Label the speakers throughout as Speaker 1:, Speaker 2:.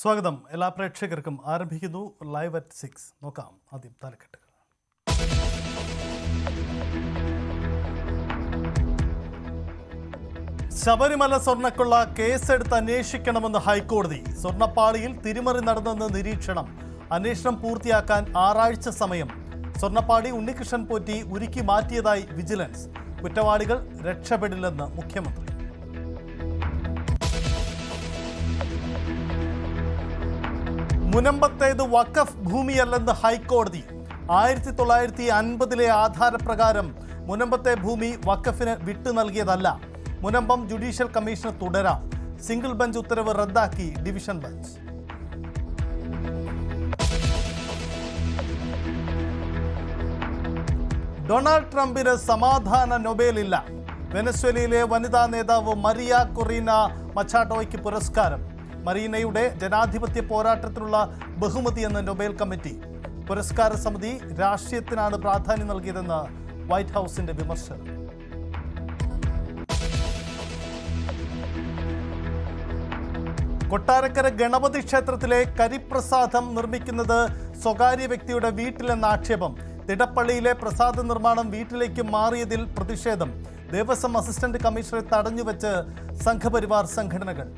Speaker 1: സ്വാഗതം. എല്ലാ പ്രേക്ഷകർക്കും ആരംഭിക്കുന്നു ലൈവ് അറ്റ് 6. നോക്കാം ആദ്യം തലക്കെട്ടുകൾ. ശബരിമല സ്വർണ്ണക്കൊള്ള കേസെടുത്ത് അന്വേഷിക്കണമെന്ന് ഹൈക്കോടതി. സ്വർണ്ണപ്പാളിയിൽ തിരിമറി നടന്നെന്ന് നിരീക്ഷണം. അന്വേഷണം പൂർത്തിയാക്കാൻ 6 ആഴ്ച സമയം. സ്വർണ്ണപ്പാളി ഉണ്ണികൃഷ്ണൻ പോറ്റി ഉരുക്കി മാറ്റിയതായി വിജിലൻസ്. കുറ്റവാളികൾ രക്ഷപ്പെടില്ലെന്ന് മുഖ്യമന്ത്രി. മുനമ്പത്തേത് വഖഫ് ഭൂമിയല്ലെന്ന് ഹൈക്കോടതി. 1950-ലെ ആധാരപ്രകാരം മുനമ്പത്തെ ഭൂമി വഖഫിന് വിട്ടു നൽകിയതല്ല. മുനമ്പം ജുഡീഷ്യൽ കമ്മീഷന് തുടരാം. സിംഗിൾ ബെഞ്ച് ഉത്തരവ് റദ്ദാക്കി ഡിവിഷൻ ബെഞ്ച്. ഡൊണാൾഡ് ട്രംപിന് സമാധാന നൊബേലില്ല. വെനസ്വേലയിലെ വനിതാ നേതാവ് മരിയ കൊറീന മച്ചാട്ടോയ്ക്ക് പുരസ്കാരം. മരീനയുടെ ജനാധിപത്യ പോരാട്ടത്തിനുള്ള ബഹുമതിയെന്ന് നൊബേൽ കമ്മിറ്റി. പുരസ്കാര സമിതി രാഷ്ട്രീയത്തിനാണ് പ്രാധാന്യം നൽകിയതെന്ന് വൈറ്റ് ഹൗസിന്റെ വിമർശനം. കൊട്ടാരക്കര ഗണപതി ക്ഷേത്രത്തിലെ കരിപ്രസാദം നിർമ്മിക്കുന്നത് സ്വകാര്യ വ്യക്തിയുടെ വീട്ടിലെന്ന ആക്ഷേപം. തിടപ്പള്ളിയിലെ പ്രസാദ നിർമ്മാണം വീട്ടിലേക്ക് മാറിയതിൽ പ്രതിഷേധം. ദേവസ്വം അസിസ്റ്റന്റ് കമ്മീഷണറെ തടഞ്ഞുവെച്ച് സംഘപരിവാർ സംഘടനകൾ.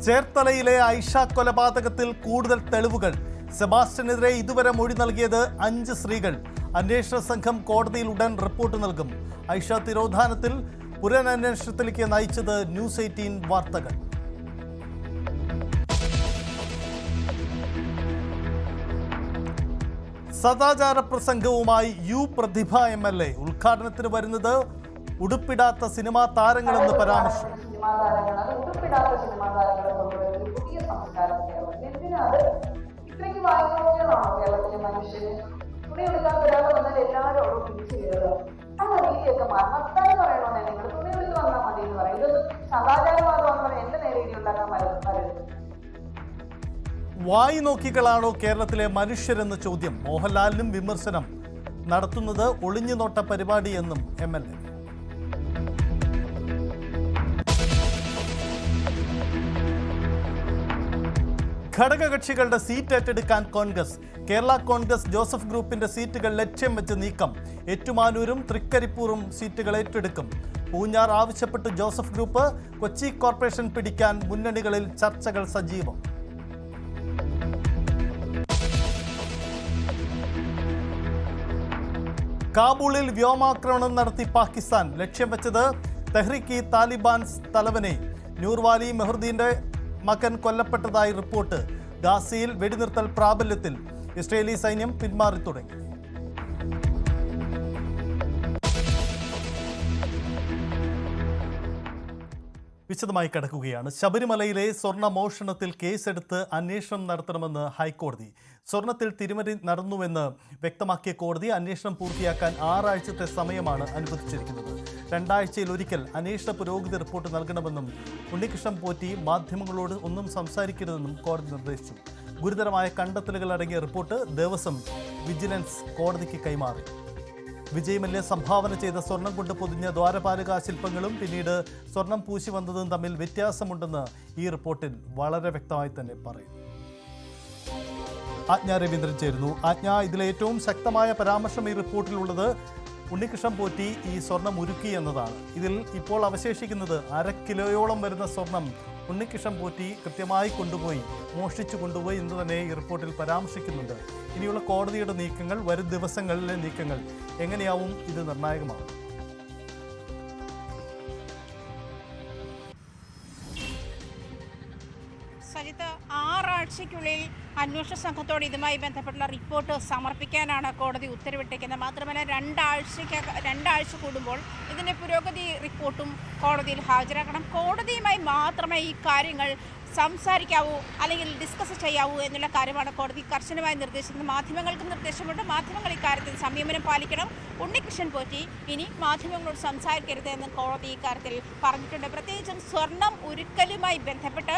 Speaker 1: ചേർത്തലയിലെ ഐഷ കൊലപാതകത്തിൽ കൂടുതൽ തെളിവുകൾ. സെബാസ്റ്റ്യനെതിരെ ഇതുവരെ മൊഴി നൽകിയത് 5 സ്ത്രീകൾ. അന്വേഷണ സംഘം കോടതിയിൽ ഉടൻ റിപ്പോർട്ട് നൽകും. ഐഷ തിരോധാനത്തിൽ പുനരന്വേഷണത്തിലേക്ക് നയിച്ചത് ന്യൂസ് 18 വാർത്തകൾ. സദാചാര പ്രസംഗവുമായി പ്രതിഭ MLA. ഉദ്ഘാടനത്തിന് വരുന്നത് ഉടുപ്പിടാത്ത സിനിമാ താരങ്ങളെന്ന് പരാമർശം. വായി നോക്കികളാണോ കേരളത്തിലെ മനുഷ്യരെന്ന് ചോദ്യം. മോഹൻലാലിനും വിമർശനം. നടത്തുന്നത് ഒളിഞ്ഞുനോട്ട പരിപാടി എന്നും MLA. ഘടകകക്ഷികളുടെ സീറ്റ് ഏറ്റെടുക്കാൻ കോൺഗ്രസ്. കേരള കോൺഗ്രസ് ജോസഫ് ഗ്രൂപ്പിന്റെ സീറ്റുകൾ ലക്ഷ്യം വെച്ച് നീക്കം. ഏറ്റുമാനൂരും തൃക്കരിപ്പൂറും സീറ്റുകൾ ഏറ്റെടുക്കും. പൂഞ്ഞാർ ആവശ്യപ്പെട്ട് ജോസഫ് ഗ്രൂപ്പ്. കൊച്ചി കോർപ്പറേഷൻ പിടിക്കാൻ മുന്നണികളിൽ ചർച്ചകൾ സജീവം. കാബൂളിൽ വ്യോമാക്രമണം നടത്തി പാകിസ്ഥാൻ. ലക്ഷ്യം വെച്ചത് തെഹ്രീക്ക് താലിബാൻ തലവനെ. നൂർവാലി മെഹ്റുദ്ദീന്റെ മകൻ കൊല്ലപ്പെട്ടതായി റിപ്പോർട്ട്. ഗാസയിൽ വെടിനിർത്തൽ പ്രാബല്യത്തിൽ. ഇസ്രയേലി സൈന്യം പിന്മാറി തുടങ്ങി. വിശദമായി കടക്കുകയാണ്. ശബരിമലയിലെ സ്വർണ്ണ മോഷണത്തിൽ കേസെടുത്ത് അന്വേഷണം നടത്തണമെന്ന് ഹൈക്കോടതി. സ്വർണ്ണത്തിൽ തിരിമറി നടന്നുവെന്ന് വ്യക്തമാക്കിയ കോടതി അന്വേഷണം പൂർത്തിയാക്കാൻ 6 ആഴ്ചത്തെ സമയമാണ് അനുവദിച്ചിരിക്കുന്നത്. 2 ആഴ്ചയിൽ ഒരിക്കൽ അന്വേഷണ പുരോഗതി റിപ്പോർട്ട് നൽകണമെന്നും ഉണ്ണികൃഷ്ണൻ പോറ്റി മാധ്യമങ്ങളോട് ഒന്നും സംസാരിക്കരുതെന്നും കോടതി നിർദ്ദേശിച്ചു. ഗുരുതരമായ കണ്ടെത്തലുകൾ അടങ്ങിയ റിപ്പോർട്ട് ദേവസ്വം വിജിലൻസ് കോടതിക്ക് കൈമാറി. വിജയ് മല്യ സംഭാവന ചെയ്ത സ്വർണം കൊണ്ട് പൊതിഞ്ഞ ദ്വാരപാലക ശില്പങ്ങളും പിന്നീട് സ്വർണം പൂശി വന്നതും തമ്മിൽ വ്യത്യാസമുണ്ടെന്ന് ഈ റിപ്പോർട്ടിൽ വളരെ വ്യക്തമായി തന്നെ പറയും. ആജ്ഞ രവീന്ദ്രൻ ചേരുന്നു. ആജ്ഞ, ഇതിലെ ഏറ്റവും ശക്തമായ പരാമർശം ഈ റിപ്പോർട്ടിലുള്ളത് ഉണ്ണികൃഷ്ണൻ പോറ്റി ഈ സ്വർണം ഉരുക്കി എന്നതാണ്. ഇതിൽ ഇപ്പോൾ അവശേഷിക്കുന്നത് 1/2 കിലോയോളം വരുന്ന സ്വർണം ഉണ്ണികൃഷ്ണൻ പോറ്റി കൃത്യമായി മോഷ്ടിച്ചു കൊണ്ടുപോയി എന്ന് തന്നെ ഈ റിപ്പോർട്ടിൽ പരാമർശിക്കുന്നുണ്ട്. ഇനിയുള്ള കോടതിയുടെ നീക്കങ്ങൾ, വരും ദിവസങ്ങളിലെ നീക്കങ്ങൾ എങ്ങനെയാവും ഇത് നിർണായകമാവും?
Speaker 2: സജിത്ത്, 6 ആഴ്ചയ്ക്കുള്ളിൽ അന്വേഷണ സംഘത്തോട് ഇതുമായി ബന്ധപ്പെട്ടുള്ള റിപ്പോർട്ട് സമർപ്പിക്കാനാണ് കോടതി ഉത്തരവിട്ടിരിക്കുന്നത്. മാത്രമല്ല 2 ആഴ്ച കൂടുമ്പോൾ ഇതിൻ്റെ പുരോഗതി റിപ്പോർട്ടും കോടതിയിൽ ഹാജരാക്കണം. കോടതിയുമായി മാത്രമേ ഈ കാര്യങ്ങൾ സംസാരിക്കാവൂ അല്ലെങ്കിൽ ഡിസ്കസ് ചെയ്യാവൂ എന്നുള്ള കാര്യമാണ് കോടതി കർശനമായി നിർദ്ദേശിക്കുന്നത്. മാധ്യമങ്ങൾക്കും നിർദ്ദേശമുണ്ട്. മാധ്യമങ്ങൾ ഇക്കാര്യത്തിൽ സംയമനം പാലിക്കണം. ഉണ്ണികൃഷ്ണൻ പോറ്റി ഇനി മാധ്യമങ്ങളോട് സംസാരിക്കരുത് എന്ന് കോടതി ഇക്കാര്യത്തിൽ പറഞ്ഞിട്ടുണ്ട്. പ്രത്യേകിച്ചും സ്വർണം ഉരുക്കലുമായി ബന്ധപ്പെട്ട്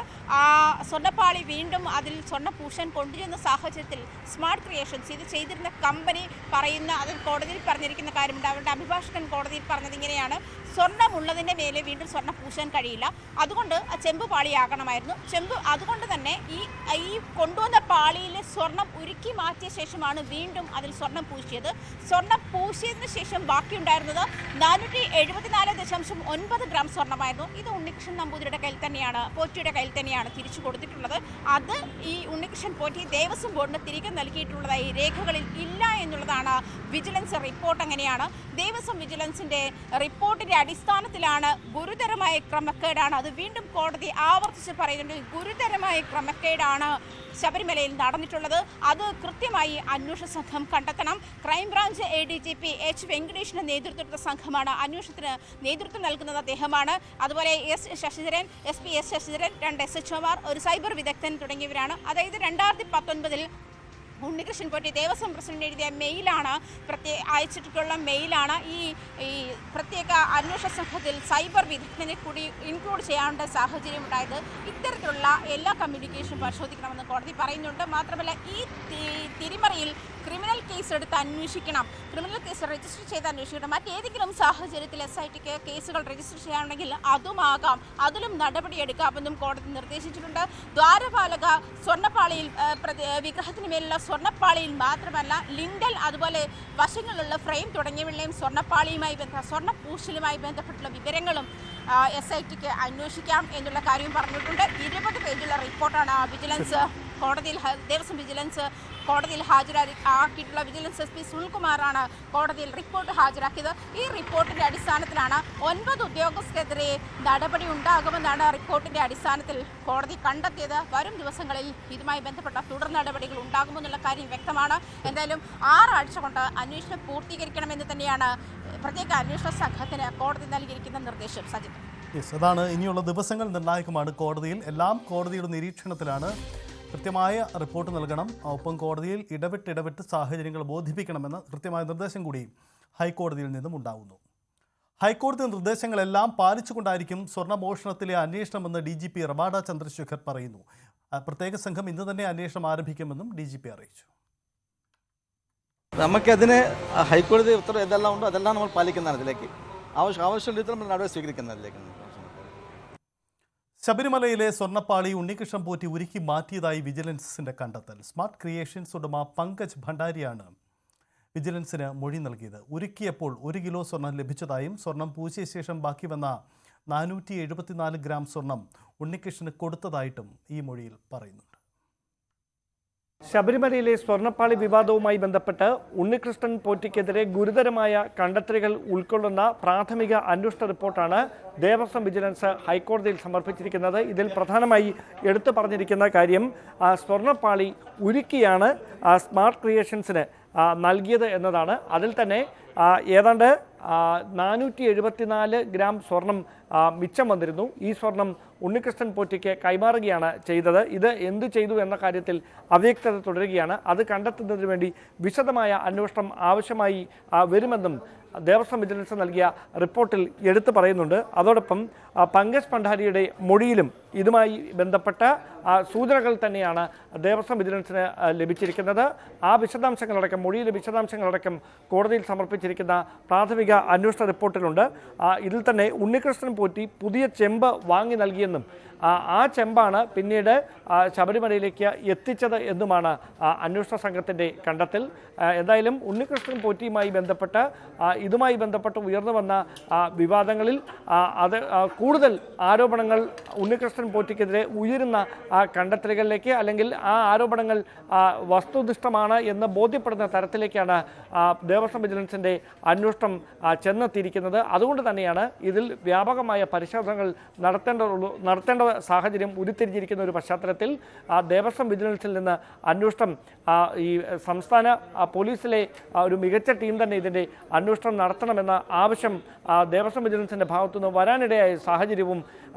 Speaker 2: സ്വർണ്ണപ്പാളി വീണ്ടും അതിൽ സ്വർണ്ണപൂശൻ കൊണ്ടുവരുന്ന സാഹചര്യത്തിൽ സ്മാർട്ട് ക്രിയേഷൻസ് ഇത് ചെയ്തിരുന്ന കമ്പനി പറയുന്ന അതിൽ കോടതിയിൽ പറഞ്ഞിരിക്കുന്ന കാര്യമുണ്ട്. അവരുടെ അഭിഭാഷകൻ കോടതിയിൽ പറഞ്ഞത് ഇങ്ങനെയാണ്: സ്വർണ്ണമുള്ളതിൻ്റെ മേലെ വീണ്ടും സ്വർണ്ണം പൂശാൻ കഴിയില്ല. അതുകൊണ്ട് ആ ചെമ്പ് പാളിയാകണമായിരുന്നു. അതുകൊണ്ട് തന്നെ ഈ കൊണ്ടുവന്ന പാളിയിലെ സ്വർണം ഉരുക്കി മാറ്റിയ ശേഷമാണ് വീണ്ടും അതിൽ സ്വർണം പൂശിയത്. സ്വർണം പൂശിയതിനു ശേഷം ബാക്കിയുണ്ടായിരുന്നത് 474.9 ഗ്രാം സ്വർണ്ണമായിരുന്നു. ഇത് ഉണ്ണികൃഷ്ണൻ നമ്പൂതിരിയുടെ കയ്യിൽ തന്നെയാണ്, പോറ്റിയുടെ കയ്യിൽ തന്നെയാണ് തിരിച്ചു കൊടുത്തിട്ടുള്ളത്. അത് ഈ ഉണ്ണികൃഷ്ണൻ പോറ്റി ദേവസ്വം ബോർഡിന് തിരികെ നൽകിയിട്ടുള്ളതായി രേഖകളിൽ ഇല്ല എന്നുള്ളതാണ് വിജിലൻസ് റിപ്പോർട്ട്. അങ്ങനെയാണ് ദേവസ്വം വിജിലൻസിന്റെ റിപ്പോർട്ടിന്റെ അടിസ്ഥാനത്തിലാണ് ഗുരുതരമായ ക്രമക്കേടാണ്, അത് വീണ്ടും കോടതി ആവർത്തിച്ച് പറയുന്നുണ്ട്, ഗുരുതരമായ ക്രമക്കേടാണ് ശബരിമലയിൽ നടന്നിട്ടുള്ളത്. അത് കൃത്യമായി അന്വേഷണ സംഘം കണ്ടെത്തണം. Crime branch ADGP H. വെങ്കടേഷിന്റെ നേതൃത്വത്തിലുള്ള സംഘമാണ് അന്വേഷണത്തിന് നേതൃത്വം നൽകുന്നത്, അദ്ദേഹമാണ്. അതുപോലെ ശശിധരൻ, SP S. ശശിധരൻ, 2 SHOമാർ, ഒരു സൈബർ വിദഗ്ധൻ തുടങ്ങിയവരാണ്. അതായത് 2019 ഉണ്ണികൃഷ്ണൻ പോറ്റി ദേവസ്വം പ്രസിഡന്റ് എഴുതിയ മെയിലാണ്, അയച്ചിട്ടുള്ള മെയിലാണ് ഈ പ്രത്യേക അന്വേഷണ സംഘത്തിൽ സൈബർ വിദഗ്ധനെ കൂടി ഇൻക്ലൂഡ് ചെയ്യാനുള്ള സാഹചര്യം ഉണ്ടായത്. ഇത്തരത്തിലുള്ള എല്ലാ കമ്മ്യൂണിക്കേഷനും പരിശോധിക്കണമെന്ന് കോടതി പറയുന്നുണ്ട്. മാത്രമല്ല ഈ തിരിമറിയിൽ ക്രിമിനൽ കേസ് എടുത്ത് അന്വേഷിക്കണം, ക്രിമിനൽ കേസ് രജിസ്റ്റർ ചെയ്ത് അന്വേഷിക്കണം. മറ്റേതെങ്കിലും സാഹചര്യത്തിൽ SITക്ക് കേസുകൾ രജിസ്റ്റർ ചെയ്യാണെങ്കിൽ അതുമാകാം, അതിലും നടപടിയെടുക്കാമെന്നും കോടതി നിർദ്ദേശിച്ചിട്ടുണ്ട്. ദ്വാരപാലക സ്വർണ്ണപ്പാളിയിൽ വിഗ്രഹത്തിന് മേലുള്ള സ്വർണ്ണപ്പാളിയിൽ മാത്രമല്ല ലിൻഡൽ, അതുപോലെ വശങ്ങളിലുള്ള ഫ്രെയിം തുടങ്ങിയവയിലെയും സ്വർണ്ണപ്പൂശലുമായി ബന്ധപ്പെട്ടുള്ള വിവരങ്ങളും SITക്ക് അന്വേഷിക്കാം എന്നുള്ള കാര്യം പറഞ്ഞിട്ടുണ്ട്. 20 പേജുള്ള റിപ്പോർട്ടാണ് വിജിലൻസ് ദേവസ്വം വിജിലൻസ് കോടതിയിൽ ഹാജരാക്കിയിട്ടുള്ള. വിജിലൻസ് SP സുനിൽകുമാറാണ് കോടതിയിൽ റിപ്പോർട്ട് ഹാജരാക്കിയത്. ഈ റിപ്പോർട്ടിന്റെ അടിസ്ഥാനത്തിലാണ് 9 ഉദ്യോഗസ്ഥർക്കെതിരെ നടപടി ഉണ്ടാകുമെന്നാണ് റിപ്പോർട്ടിന്റെ അടിസ്ഥാനത്തിൽ കോടതി കണ്ടെത്തിയത്. വരും ദിവസങ്ങളിൽ ഇതുമായി ബന്ധപ്പെട്ട തുടർ നടപടികൾ ഉണ്ടാകുമെന്നുള്ള കാര്യം വ്യക്തമാണ്. എന്തായാലും 6 ആഴ്ച കൊണ്ട് അന്വേഷണം പൂർത്തീകരിക്കണമെന്ന് തന്നെയാണ് പ്രത്യേക അന്വേഷണ സംഘത്തിന് കോടതി നൽകിയിരിക്കുന്ന നിർദ്ദേശം. സജിത്ത്,
Speaker 1: അതാണ് ഇനിയുള്ള ദിവസങ്ങൾ നിർണായകമാണ്. കോടതിയിൽ എല്ലാം കോടതിയുടെ നിരീക്ഷണത്തിലാണ്. കൃത്യമായ റിപ്പോർട്ട് നൽകണം, ഒപ്പം കോടതിയിൽ ഇടവിട്ട് സാഹചര്യങ്ങൾ ബോധിപ്പിക്കണമെന്ന കൃത്യമായ നിർദ്ദേശം കൂടി ഹൈക്കോടതിയിൽ നിന്നും ഉണ്ടാകുന്നു. ഹൈക്കോടതി നിർദ്ദേശങ്ങളെല്ലാം പാലിച്ചുകൊണ്ടായിരിക്കും സ്വർണ്ണമോഷണത്തിലെ അന്വേഷണമെന്ന് DGP റവാഡ ചന്ദ്രശേഖർ പറയുന്നു. പ്രത്യേക സംഘം ഇന്ന് തന്നെ അന്വേഷണം ആരംഭിക്കുമെന്നും DGP അറിയിച്ചു.
Speaker 3: നമുക്കതിന് ഹൈക്കോടതി ഉത്തരവ് ഏതെല്ലാം ഉണ്ടോ അതെല്ലാം നമ്മൾ പാലിക്കുന്നതാണ്. ഇതിലേക്ക് ആവശ്യമുള്ള രീതിയിൽ നമ്മൾ നടപടി സ്വീകരിക്കുന്നതിലേക്ക്.
Speaker 1: ശബരിമലയിലെ സ്വർണ്ണപ്പാളി ഉണ്ണികൃഷ്ണൻ പോറ്റി ഉരുക്കി മാറ്റിയതായി വിജിലൻസിന്റെ കണ്ടെത്തൽ. സ്മാർട്ട് ക്രിയേഷൻസ് ഉടമ പങ്കജ് ഭണ്ഡാരിയാണ് വിജിലൻസിന് മൊഴി നൽകിയത്. ഉരുക്കിയപ്പോൾ 1 കിലോ സ്വർണം ലഭിച്ചതായും സ്വർണം പൂശിയ ശേഷം ബാക്കി വന്ന 474 ഗ്രാം സ്വർണം ഉണ്ണികൃഷ്ണന് കൊടുത്തതായിട്ടും ഈ മൊഴിയിൽ പറയുന്നുണ്ട്.
Speaker 4: ശബരിമലയിലെ സ്വർണ്ണപ്പാളി വിവാദവുമായി ബന്ധപ്പെട്ട് ഉണ്ണികൃഷ്ണൻ പോറ്റിക്കെതിരെ ഗുരുതരമായ കണ്ടെത്തലുകൾ ഉൾക്കൊള്ളുന്ന പ്രാഥമിക അന്വേഷണ റിപ്പോർട്ടാണ് ദേവസ്വം വിജിലൻസ് ഹൈക്കോടതിയിൽ സമർപ്പിച്ചിരിക്കുന്നത്. ഇതിൽ പ്രധാനമായി എടുത്തു പറഞ്ഞിരിക്കുന്ന കാര്യം സ്വർണ്ണപ്പാളി ഉരുക്കിയാണ് സ്മാർട്ട് ക്രിയേഷൻസിന് നൽകിയത് എന്നതാണ്. അതിൽ തന്നെ ഏതാണ്ട് 474 ഗ്രാം സ്വർണം മിച്ചം വന്നിരുന്നു. ഈ സ്വർണം ഉണ്ണികൃഷ്ണൻ പോറ്റിക്ക് കൈമാറുകയാണ് ചെയ്തത്. ഇത് എന്തു ചെയ്തു എന്ന കാര്യത്തിൽ അവ്യക്തത തുടരുകയാണ്. അത് കണ്ടെത്തുന്നതിന് വേണ്ടി വിശദമായ അന്വേഷണം ആവശ്യമായി വരുമെന്നും ദേവസ്വം വിജിലൻസ് നൽകിയ റിപ്പോർട്ടിൽ എടുത്തു പറയുന്നുണ്ട്. അതോടൊപ്പം പങ്കജ് ഭണ്ഡാരിയുടെ മൊഴിയിലും ഇതുമായി ബന്ധപ്പെട്ട സൂചനകൾ തന്നെയാണ് ദേവസ്വം വിജിലൻസിന് ലഭിച്ചിരിക്കുന്നത്. ആ വിശദാംശങ്ങളടക്കം, മൊഴിയിലെ വിശദാംശങ്ങളടക്കം കോടതിയിൽ സമർപ്പിച്ചിരിക്കുന്ന പ്രാഥമിക അന്വേഷണ റിപ്പോർട്ടിലുണ്ട്. ഇതിൽ തന്നെ ഉണ്ണികൃഷ്ണൻ പോറ്റി പുതിയ ചെമ്പ് വാങ്ങി നൽകിയെന്നും ആ ചെമ്പാണ് പിന്നീട് ശബരിമലയിലേക്ക് എത്തിച്ചത് എന്നുമാണ് അന്വേഷണ സംഘത്തിൻ്റെ കണ്ടെത്തൽ. എന്തായാലും ഉണ്ണികൃഷ്ണൻ പോറ്റിയുമായി ബന്ധപ്പെട്ട് ഇതുമായി ബന്ധപ്പെട്ട് ഉയർന്നു വന്ന വിവാദങ്ങളിൽ കൂടുതൽ ആരോപണങ്ങൾ ഉണ്ണികൃഷ്ണൻ പോറ്റിക്കെതിരെ ഉയരുന്ന കണ്ടെത്തലുകളിലേക്ക്, അല്ലെങ്കിൽ ആ ആരോപണങ്ങൾ വസ്തുനിഷ്ഠമാണ് എന്ന് ബോധ്യപ്പെടുന്ന തരത്തിലേക്കാണ് ദേവസ്വം വിജിലൻസിൻ്റെ അന്വേഷണം ചെന്നെത്തിയിരിക്കുന്നത്. അതുകൊണ്ട് തന്നെയാണ് ഇതിൽ വ്യാപകമായ പരിശോധനകൾ നടത്തേണ്ട സാഹചര്യം ഉരുത്തിരിഞ്ഞിരിക്കുന്ന ഒരു പശ്ചാത്തലത്തിൽ ദേവസ്വം വിജിലൻസിൽ നിന്ന് അന്വേഷണം ഈ സംസ്ഥാന പോലീസിലെ ഒരു മികച്ച ടീം തന്നെ ഇതിൻ്റെ അന്വേഷണം നടത്തണമെന്ന ആവശ്യം ദേവസ്വം വിജിലൻസിൻ്റെ ഭാഗത്തുനിന്ന് വരാനിടയായ സാഹചര്യവും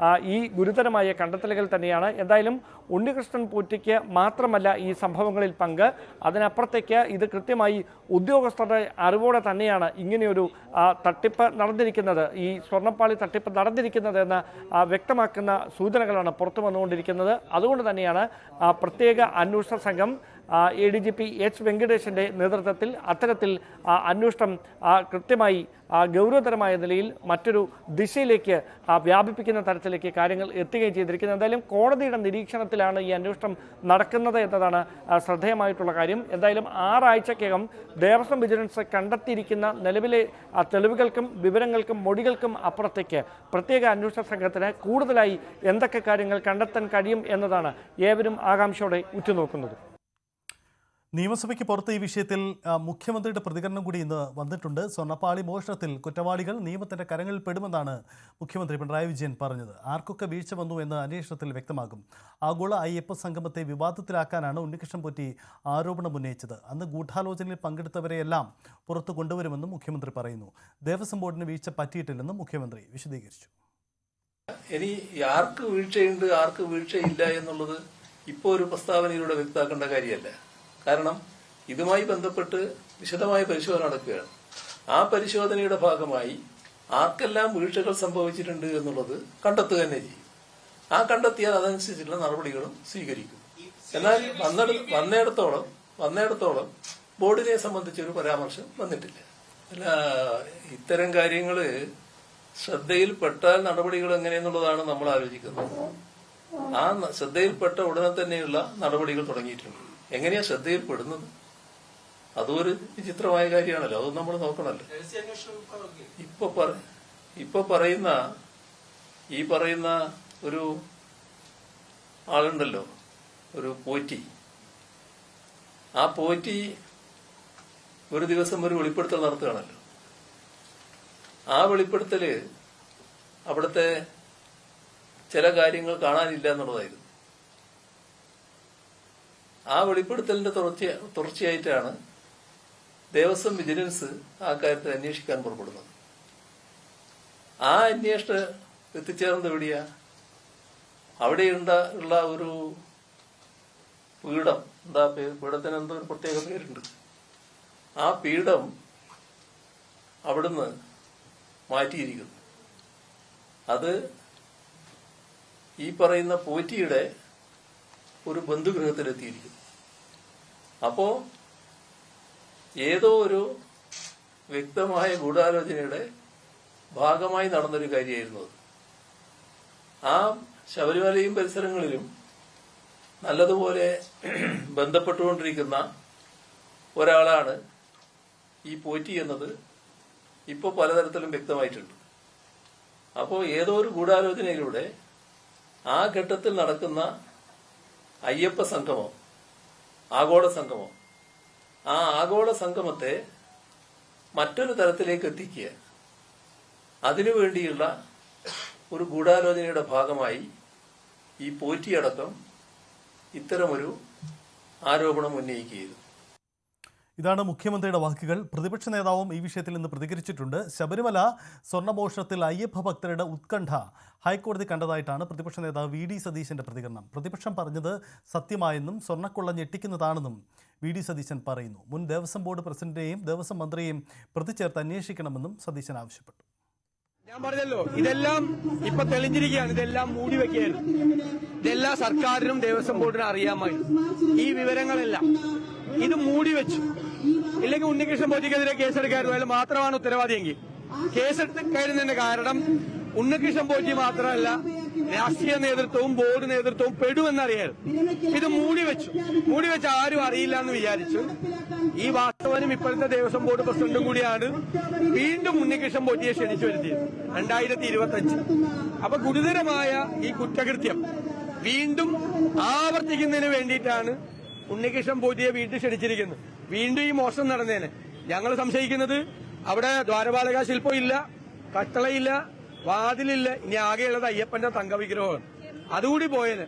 Speaker 4: ഈ ഗുരുതരമായ കണ്ടെത്തലുകൾ തന്നെയാണ്. എന്തായാലും ഉണ്ണികൃഷ്ണൻ പോറ്റിക്ക് മാത്രമല്ല ഈ സംഭവങ്ങളിൽ പങ്ക്, അതിനപ്പുറത്തേക്ക് ഇത് കൃത്യമായി ഉദ്യോഗസ്ഥരുടെ അറിവോടെ തന്നെയാണ് ഇങ്ങനെയൊരു തട്ടിപ്പ് നടന്നിരിക്കുന്നത്, ഈ സ്വർണ്ണപ്പാളി തട്ടിപ്പ് നടന്നിരിക്കുന്നതെന്ന് വ്യക്തമാക്കുന്ന സൂചനകളാണ് പുറത്തു വന്നുകൊണ്ടിരിക്കുന്നത്. അതുകൊണ്ട് തന്നെയാണ് പ്രത്യേക അന്വേഷണ സംഘം ADGP എച്ച് വെങ്കടേഷിന്റെ നേതൃത്വത്തിൽ അത്തരത്തിൽ അന്വേഷണം കൃത്യമായി ഗൗരവതരമായ നിലയിൽ മറ്റൊരു ദിശയിലേക്ക് വ്യാപിപ്പിക്കുന്ന തരത്തിലേക്ക് കാര്യങ്ങൾ എത്തുകയും ചെയ്തിരിക്കുന്നത്. എന്തായാലും കോടതിയുടെ നിരീക്ഷണത്തിലാണ് ഈ അന്വേഷണം നടക്കുന്നത് എന്നതാണ് ശ്രദ്ധേയമായിട്ടുള്ള കാര്യം. എന്തായാലും 6 ആഴ്ചക്കകം ദേവസ്വം വിജിലൻസ് കണ്ടെത്തിയിരിക്കുന്ന നിലവിലെ തെളിവുകൾക്കും വിവരങ്ങൾക്കും മൊഴികൾക്കും അപ്പുറത്തേക്ക് പ്രത്യേക അന്വേഷണ സംഘത്തിന് കൂടുതലായി എന്തൊക്കെ കാര്യങ്ങൾ കണ്ടെത്താൻ കഴിയും എന്നതാണ് ഏവരും ആകാംക്ഷയോടെ ഉറ്റുനോക്കുന്നത്.
Speaker 1: നിയമസഭയ്ക്ക് പുറത്ത് ഈ വിഷയത്തിൽ മുഖ്യമന്ത്രിയുടെ പ്രതികരണം കൂടി ഇന്ന് വന്നിട്ടുണ്ട്. സ്വർണ്ണപ്പാളി മോഷണത്തിൽ കുറ്റവാളികൾ നിയമത്തിന്റെ കരങ്ങളിൽ പെടുമെന്നാണ് മുഖ്യമന്ത്രി പിണറായി വിജയൻ പറഞ്ഞത്. ആർക്കൊക്കെ വീഴ്ച വന്നു എന്ന് അന്വേഷണത്തിൽ വ്യക്തമാകും. ആഗോള അയ്യപ്പ സംഗമത്തെ വിവാദത്തിലാക്കാനാണ് ഉണ്ണികൃഷ്ണൻ പോറ്റി ആരോപണം ഉന്നയിച്ചത്. അന്ന് ഗൂഢാലോചനയിൽ പങ്കെടുത്തവരെയെല്ലാം പുറത്തു കൊണ്ടുവരുമെന്നും മുഖ്യമന്ത്രി പറയുന്നു. ദേവസ്വം ബോർഡിന് വീഴ്ച പറ്റിയിട്ടില്ലെന്നും മുഖ്യമന്ത്രി വിശദീകരിച്ചു.
Speaker 5: ഇനി ആർക്ക് വീഴ്ചയുണ്ട് ആർക്ക് വീഴ്ചയില്ല എന്നുള്ളത് ഇപ്പോൾ ഒരു പ്രസ്താവനയിലൂടെ വ്യക്തമാക്കേണ്ട കാര്യമല്ല. കാരണം ഇതുമായി ബന്ധപ്പെട്ട് വിശദമായ പരിശോധന നടക്കുകയാണ്. ആ പരിശോധനയുടെ ഭാഗമായി ആർക്കെല്ലാം വീഴ്ചകൾ സംഭവിച്ചിട്ടുണ്ട് എന്നുള്ളത് കണ്ടെത്തുക തന്നെ ചെയ്യും. ആ കണ്ടെത്തിയാൽ അതനുസരിച്ചുള്ള നടപടികളും സ്വീകരിക്കും. എന്നാൽ വന്നിടത്തോളം ബോർഡിനെ സംബന്ധിച്ചൊരു പരാമർശം വന്നിട്ടില്ല. അല്ല, ഇത്തരം കാര്യങ്ങള് ശ്രദ്ധയിൽപ്പെട്ടാൽ നടപടികൾ എങ്ങനെയെന്നുള്ളതാണ് നമ്മൾ ആലോചിക്കുന്നത്. ആ ശ്രദ്ധയിൽപ്പെട്ട ഉടനെ തന്നെയുള്ള നടപടികൾ തുടങ്ങിയിട്ടുണ്ട്. എങ്ങനെയാ ശ്രദ്ധയിൽപ്പെടുന്നത്? അതും ഒരു വിചിത്രമായ കാര്യമാണല്ലോ. അതും നമ്മൾ നോക്കണല്ലോ. ഇപ്പൊ പറയുന്ന ഒരു ആളുണ്ടല്ലോ, ഒരു പോറ്റി. ആ പോറ്റി ഒരു ദിവസം ഒരു വെളിപ്പെടുത്തൽ നടത്തുകയാണല്ലോ. ആ വെളിപ്പെടുത്തല് അവിടുത്തെ ചില കാര്യങ്ങൾ കാണാനില്ല എന്നുള്ളതായിരുന്നു. ആ വെളിപ്പെടുത്തലിന്റെ തുടർച്ചയായിട്ടാണ് ദേവസ്വം വിജിലൻസ് ആ കാര്യത്തിൽ അന്വേഷിക്കാൻ പുറപ്പെടുന്നത്. ആ അന്വേഷണം എത്തിച്ചേർന്നത് എവിടെയാ? അവിടെ ഉള്ള ഒരു പീഠം, പീഠത്തിന് എന്തോ ഒരു പ്രത്യേക പേരുണ്ട്. ആ പീഠം അവിടുന്ന് മാറ്റിയിരിക്കുന്നു. അത് ഈ പറയുന്ന പോറ്റിയുടെ ഒരു ബന്ധുഗൃഹത്തിലെത്തിയിരിക്കുന്നു. അപ്പോ ഏതോ ഒരു വ്യക്തമായ ഗൂഢാലോചനയുടെ ഭാഗമായി നടന്നൊരു കാര്യമായിരുന്നു അത്. ആ ശബരിമലയും പരിസരങ്ങളിലും നല്ലതുപോലെ ബന്ധപ്പെട്ടുകൊണ്ടിരിക്കുന്ന ഒരാളാണ് ഈ പോറ്റി എന്നത് ഇപ്പോൾ പലതരത്തിലും വ്യക്തമായിട്ടുണ്ട്. അപ്പോൾ ഏതോ ഒരു ഗൂഢാലോചനയിലൂടെ ആ ഘട്ടത്തിൽ നടക്കുന്ന അയ്യപ്പ സംഗമം, ആഗോള സംഗമം, ആ ആഗോള സംഗമത്തെ മറ്റൊരു തരത്തിലേക്ക് എത്തിക്കുക, അതിനുവേണ്ടിയുള്ള ഒരു ഗൂഢാലോചനയുടെ ഭാഗമായി ഈ പോറ്റിയടക്കം ഇത്തരമൊരു ആരോപണം ഉന്നയിക്കുകയായിരുന്നു.
Speaker 1: ഇതാണ് മുഖ്യമന്ത്രിയുടെ വാക്കുകൾ. പ്രതിപക്ഷ നേതാവും ഈ വിഷയത്തിൽ ഇന്ന് പ്രതികരിച്ചിട്ടുണ്ട്. ശബരിമല സ്വർണ്ണമോഷണത്തിൽ അയ്യപ്പ ഭക്തരുടെ ഉത്കണ്ഠ ഹൈക്കോടതി കണ്ടതായിട്ടാണ് പ്രതിപക്ഷ നേതാവ് വി ഡി സതീശന്റെ പ്രതികരണം. പ്രതിപക്ഷം പറഞ്ഞത് സത്യമായെന്നും സ്വർണ്ണക്കൊള്ള ഞെട്ടിക്കുന്നതാണെന്നും വി ഡി സതീശൻ പറയുന്നു. മുൻ ദേവസ്വം ബോർഡ് പ്രസിഡന്റിനെയും ദേവസ്വം മന്ത്രിയെയും പ്രതി ചേർത്ത് അന്വേഷിക്കണമെന്നും സതീശൻ ആവശ്യപ്പെട്ടു.
Speaker 6: ഞാൻ പറഞ്ഞല്ലോ, ഇതെല്ലാം ഇപ്പൊ തെളിഞ്ഞിരിക്കുകയാണ്. ഇതെല്ലാം മൂടി വെക്കുകയായിരുന്നു. ഇതെല്ലാം സർക്കാരിനും ദേവസ്വം ബോർഡിനും അറിയാമായിരുന്നു. ഈ വിവരങ്ങളെല്ലാം ഇത് മൂടി വെച്ചു. ഇല്ലെങ്കിൽ ഉണ്ണികൃഷ്ണൻ പോറ്റിക്കെതിരെ കേസെടുക്കായിരുന്നു. അതിൽ മാത്രമാണ് ഉത്തരവാദിയെങ്കിൽ കേസെടുക്കുന്നതിന്റെ കാരണം ഉണ്ണികൃഷ്ണൻ പോറ്റി മാത്രമല്ല, രാഷ്ട്രീയ നേതൃത്വവും ബോർഡ് നേതൃത്വവും പെടുമെന്നറിയായിരുന്നു. ഇത് മൂടി വെച്ച് ആരും അറിയില്ല എന്ന് വിചാരിച്ചു. ഈ വാസ്തവനും ഇപ്പോഴത്തെ ദേവസ്വം ബോർഡ് പ്രസിഡന്റും കൂടിയാണ് വീണ്ടും ഉണ്ണികൃഷ്ണൻ പോറ്റിയെ ക്ഷണിച്ചു വരുത്തിയത് 2025. അപ്പൊ ഗുരുതരമായ ഈ കുറ്റകൃത്യം വീണ്ടും ആവർത്തിക്കുന്നതിന് വേണ്ടിയിട്ടാണ് ഉണ്ണികൃഷ്ണൻ പോറ്റിയെ വീണ്ടും ക്ഷണിച്ചിരിക്കുന്നത്. വീണ്ടും ഈ മോഷണം നടന്നേനെ. ഞങ്ങൾ സംശയിക്കുന്നത് അവിടെ ദ്വാരപാലക ശില്പം ഇല്ല, കട്ടളയില്ല, വാതിലില്ല. ഇനി ആകെയുള്ളത് അയ്യപ്പന്റെ തങ്കവിഗ്രഹമാണ്. അതുകൂടി പോയേനെ.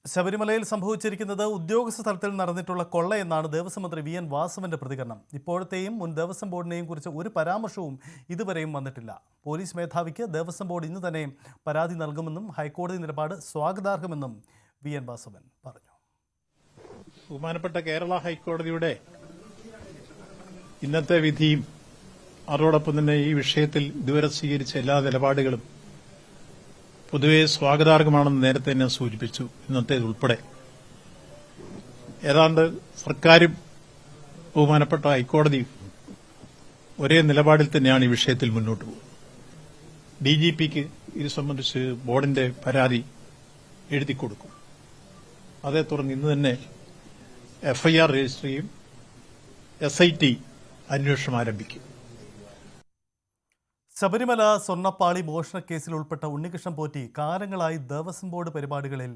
Speaker 1: ശബരിമലയിൽ സംഭവിച്ചിരിക്കുന്നത് ഉദ്യോഗസ്ഥ തലത്തിൽ നടന്നിട്ടുള്ള കൊള്ളയെന്നാണ് ദേവസ്വം മന്ത്രി വി എൻ വാസവന്റെ പ്രതികരണം. ഇപ്പോഴത്തെയും മുൻ ദേവസ്വം ബോർഡിനെയും കുറിച്ച് ഒരു പരാമർശവും ഇതുവരെയും വന്നിട്ടില്ല. പോലീസ് മേധാവിക്ക് ദേവസ്വം ബോർഡ് ഇന്ന് തന്നെ പരാതി നൽകുമെന്നും ഹൈക്കോടതി നിലപാട് സ്വാഗതാർഹമെന്നും വി എൻ വാസവൻ പറഞ്ഞു.
Speaker 7: ബഹുമാനപ്പെട്ട കേരള ഹൈക്കോടതിയുടെ ഇന്നത്തെ വിധിയും അതോടൊപ്പം തന്നെ ഈ വിഷയത്തിൽ ഇതുവരെ സ്വീകരിച്ച എല്ലാ നിലപാടുകളും പൊതുവെ സ്വാഗതാർഹമാണെന്ന് നേരത്തെ തന്നെ സൂചിപ്പിച്ചു. ഇന്നത്തേതുൾപ്പെടെ ഏതാണ്ട് സർക്കാരും ബഹുമാനപ്പെട്ട ഹൈക്കോടതി ഒരേ നിലപാടിൽ തന്നെയാണ് ഈ വിഷയത്തിൽ മുന്നോട്ട് പോകുന്നത്. DGPക്ക് ഇത് സംബന്ധിച്ച് ബോർഡിന്റെ പരാതി എഴുതി കൊടുക്കും. അതേ തുടർന്ന് ഇന്ന് തന്നെ FIR രജിസ്റ്റർ ചെയ്യും. SIT അന്വേഷണം ആരംഭിക്കും.
Speaker 1: ശബരിമല സ്വർണ്ണപ്പാളി മോഷണക്കേസിൽ ഉൾപ്പെട്ട ഉണ്ണികൃഷ്ണൻ പോറ്റി കാലങ്ങളായി ദേവസ്വം ബോർഡ് പരിപാടികളിൽ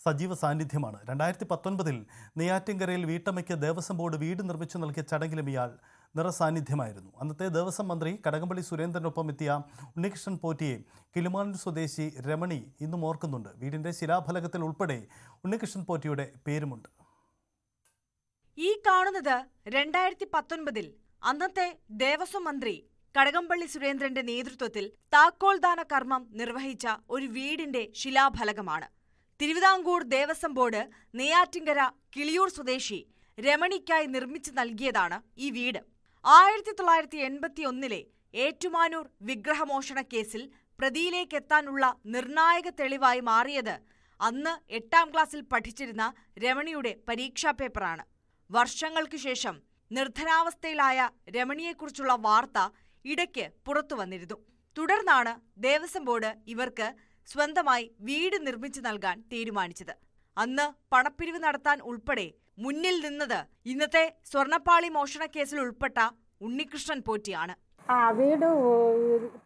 Speaker 1: സജീവ സാന്നിധ്യമാണ്. 2019 നെയ്യാറ്റിൻകരയിൽ വീട്ടമ്മയ്ക്ക് ദേവസ്വം ബോർഡ് വീട് നിർമ്മിച്ചു നൽകിയ ചടങ്ങിലും ഇയാൾ നിറസാന്നിധ്യമായിരുന്നു. അന്നത്തെ ദേവസ്വം മന്ത്രി കടകംപള്ളി സുരേന്ദ്രനൊപ്പം എത്തിയ ഉണ്ണികൃഷ്ണൻ പോറ്റിയെ കിളിമാനൂർ സ്വദേശി രമണി ഇന്നും ഓർക്കുന്നുണ്ട്. വീടിന്റെ ശിലാഫലകത്തിൽ ഉൾപ്പെടെ ഉണ്ണികൃഷ്ണൻ പോറ്റിയുടെ പേരുമുണ്ട്.
Speaker 8: ഈ കാണുന്നത് 2019 അന്നത്തെ ദേവസ്വം മന്ത്രി കടകംപള്ളി സുരേന്ദ്രന്റെ നേതൃത്വത്തിൽ താക്കോൽദാന കർമ്മം നിർവഹിച്ച ഒരു വീടിന്റെ ശിലാഫലകമാണ്. തിരുവിതാംകൂർ ദേവസ്വം ബോർഡ് നെയ്യാറ്റിൻകര കിളിയൂർ സ്വദേശി രമണിക്കായി നിർമ്മിച്ചു നൽകിയതാണ് ഈ വീട്. 1981 ഏറ്റുമാനൂർ വിഗ്രഹമോഷണ കേസിൽ പ്രതിയിലേക്കെത്താനുള്ള നിർണായക തെളിവായി മാറിയത് അന്ന് 8ാം ക്ലാസ്സിൽ പഠിച്ചിരുന്ന രമണിയുടെ പരീക്ഷാ പേപ്പറാണ്. വർഷങ്ങൾക്ക് ശേഷം നിർധനാവസ്ഥയിലായ രമണിയെക്കുറിച്ചുള്ള വാർത്ത ഇടയ്ക്ക് പുറത്തു വന്നിരുന്നു. തുടർന്നാണ് ദേവസ്വം ബോർഡ് ഇവർക്ക് സ്വന്തമായി വീട് നിർമ്മിച്ചു നൽകാൻ തീരുമാനിച്ചത്. അന്ന് പണപ്പിരിവ് നടത്താൻ ഉൾപ്പെടെ മുന്നിൽ നിന്നത് ഇന്നത്തെ സ്വർണ്ണപ്പാളി മോഷണ കേസിൽ ഉൾപ്പെട്ട ഉണ്ണികൃഷ്ണൻ പോറ്റിയാണ്.
Speaker 9: വീട്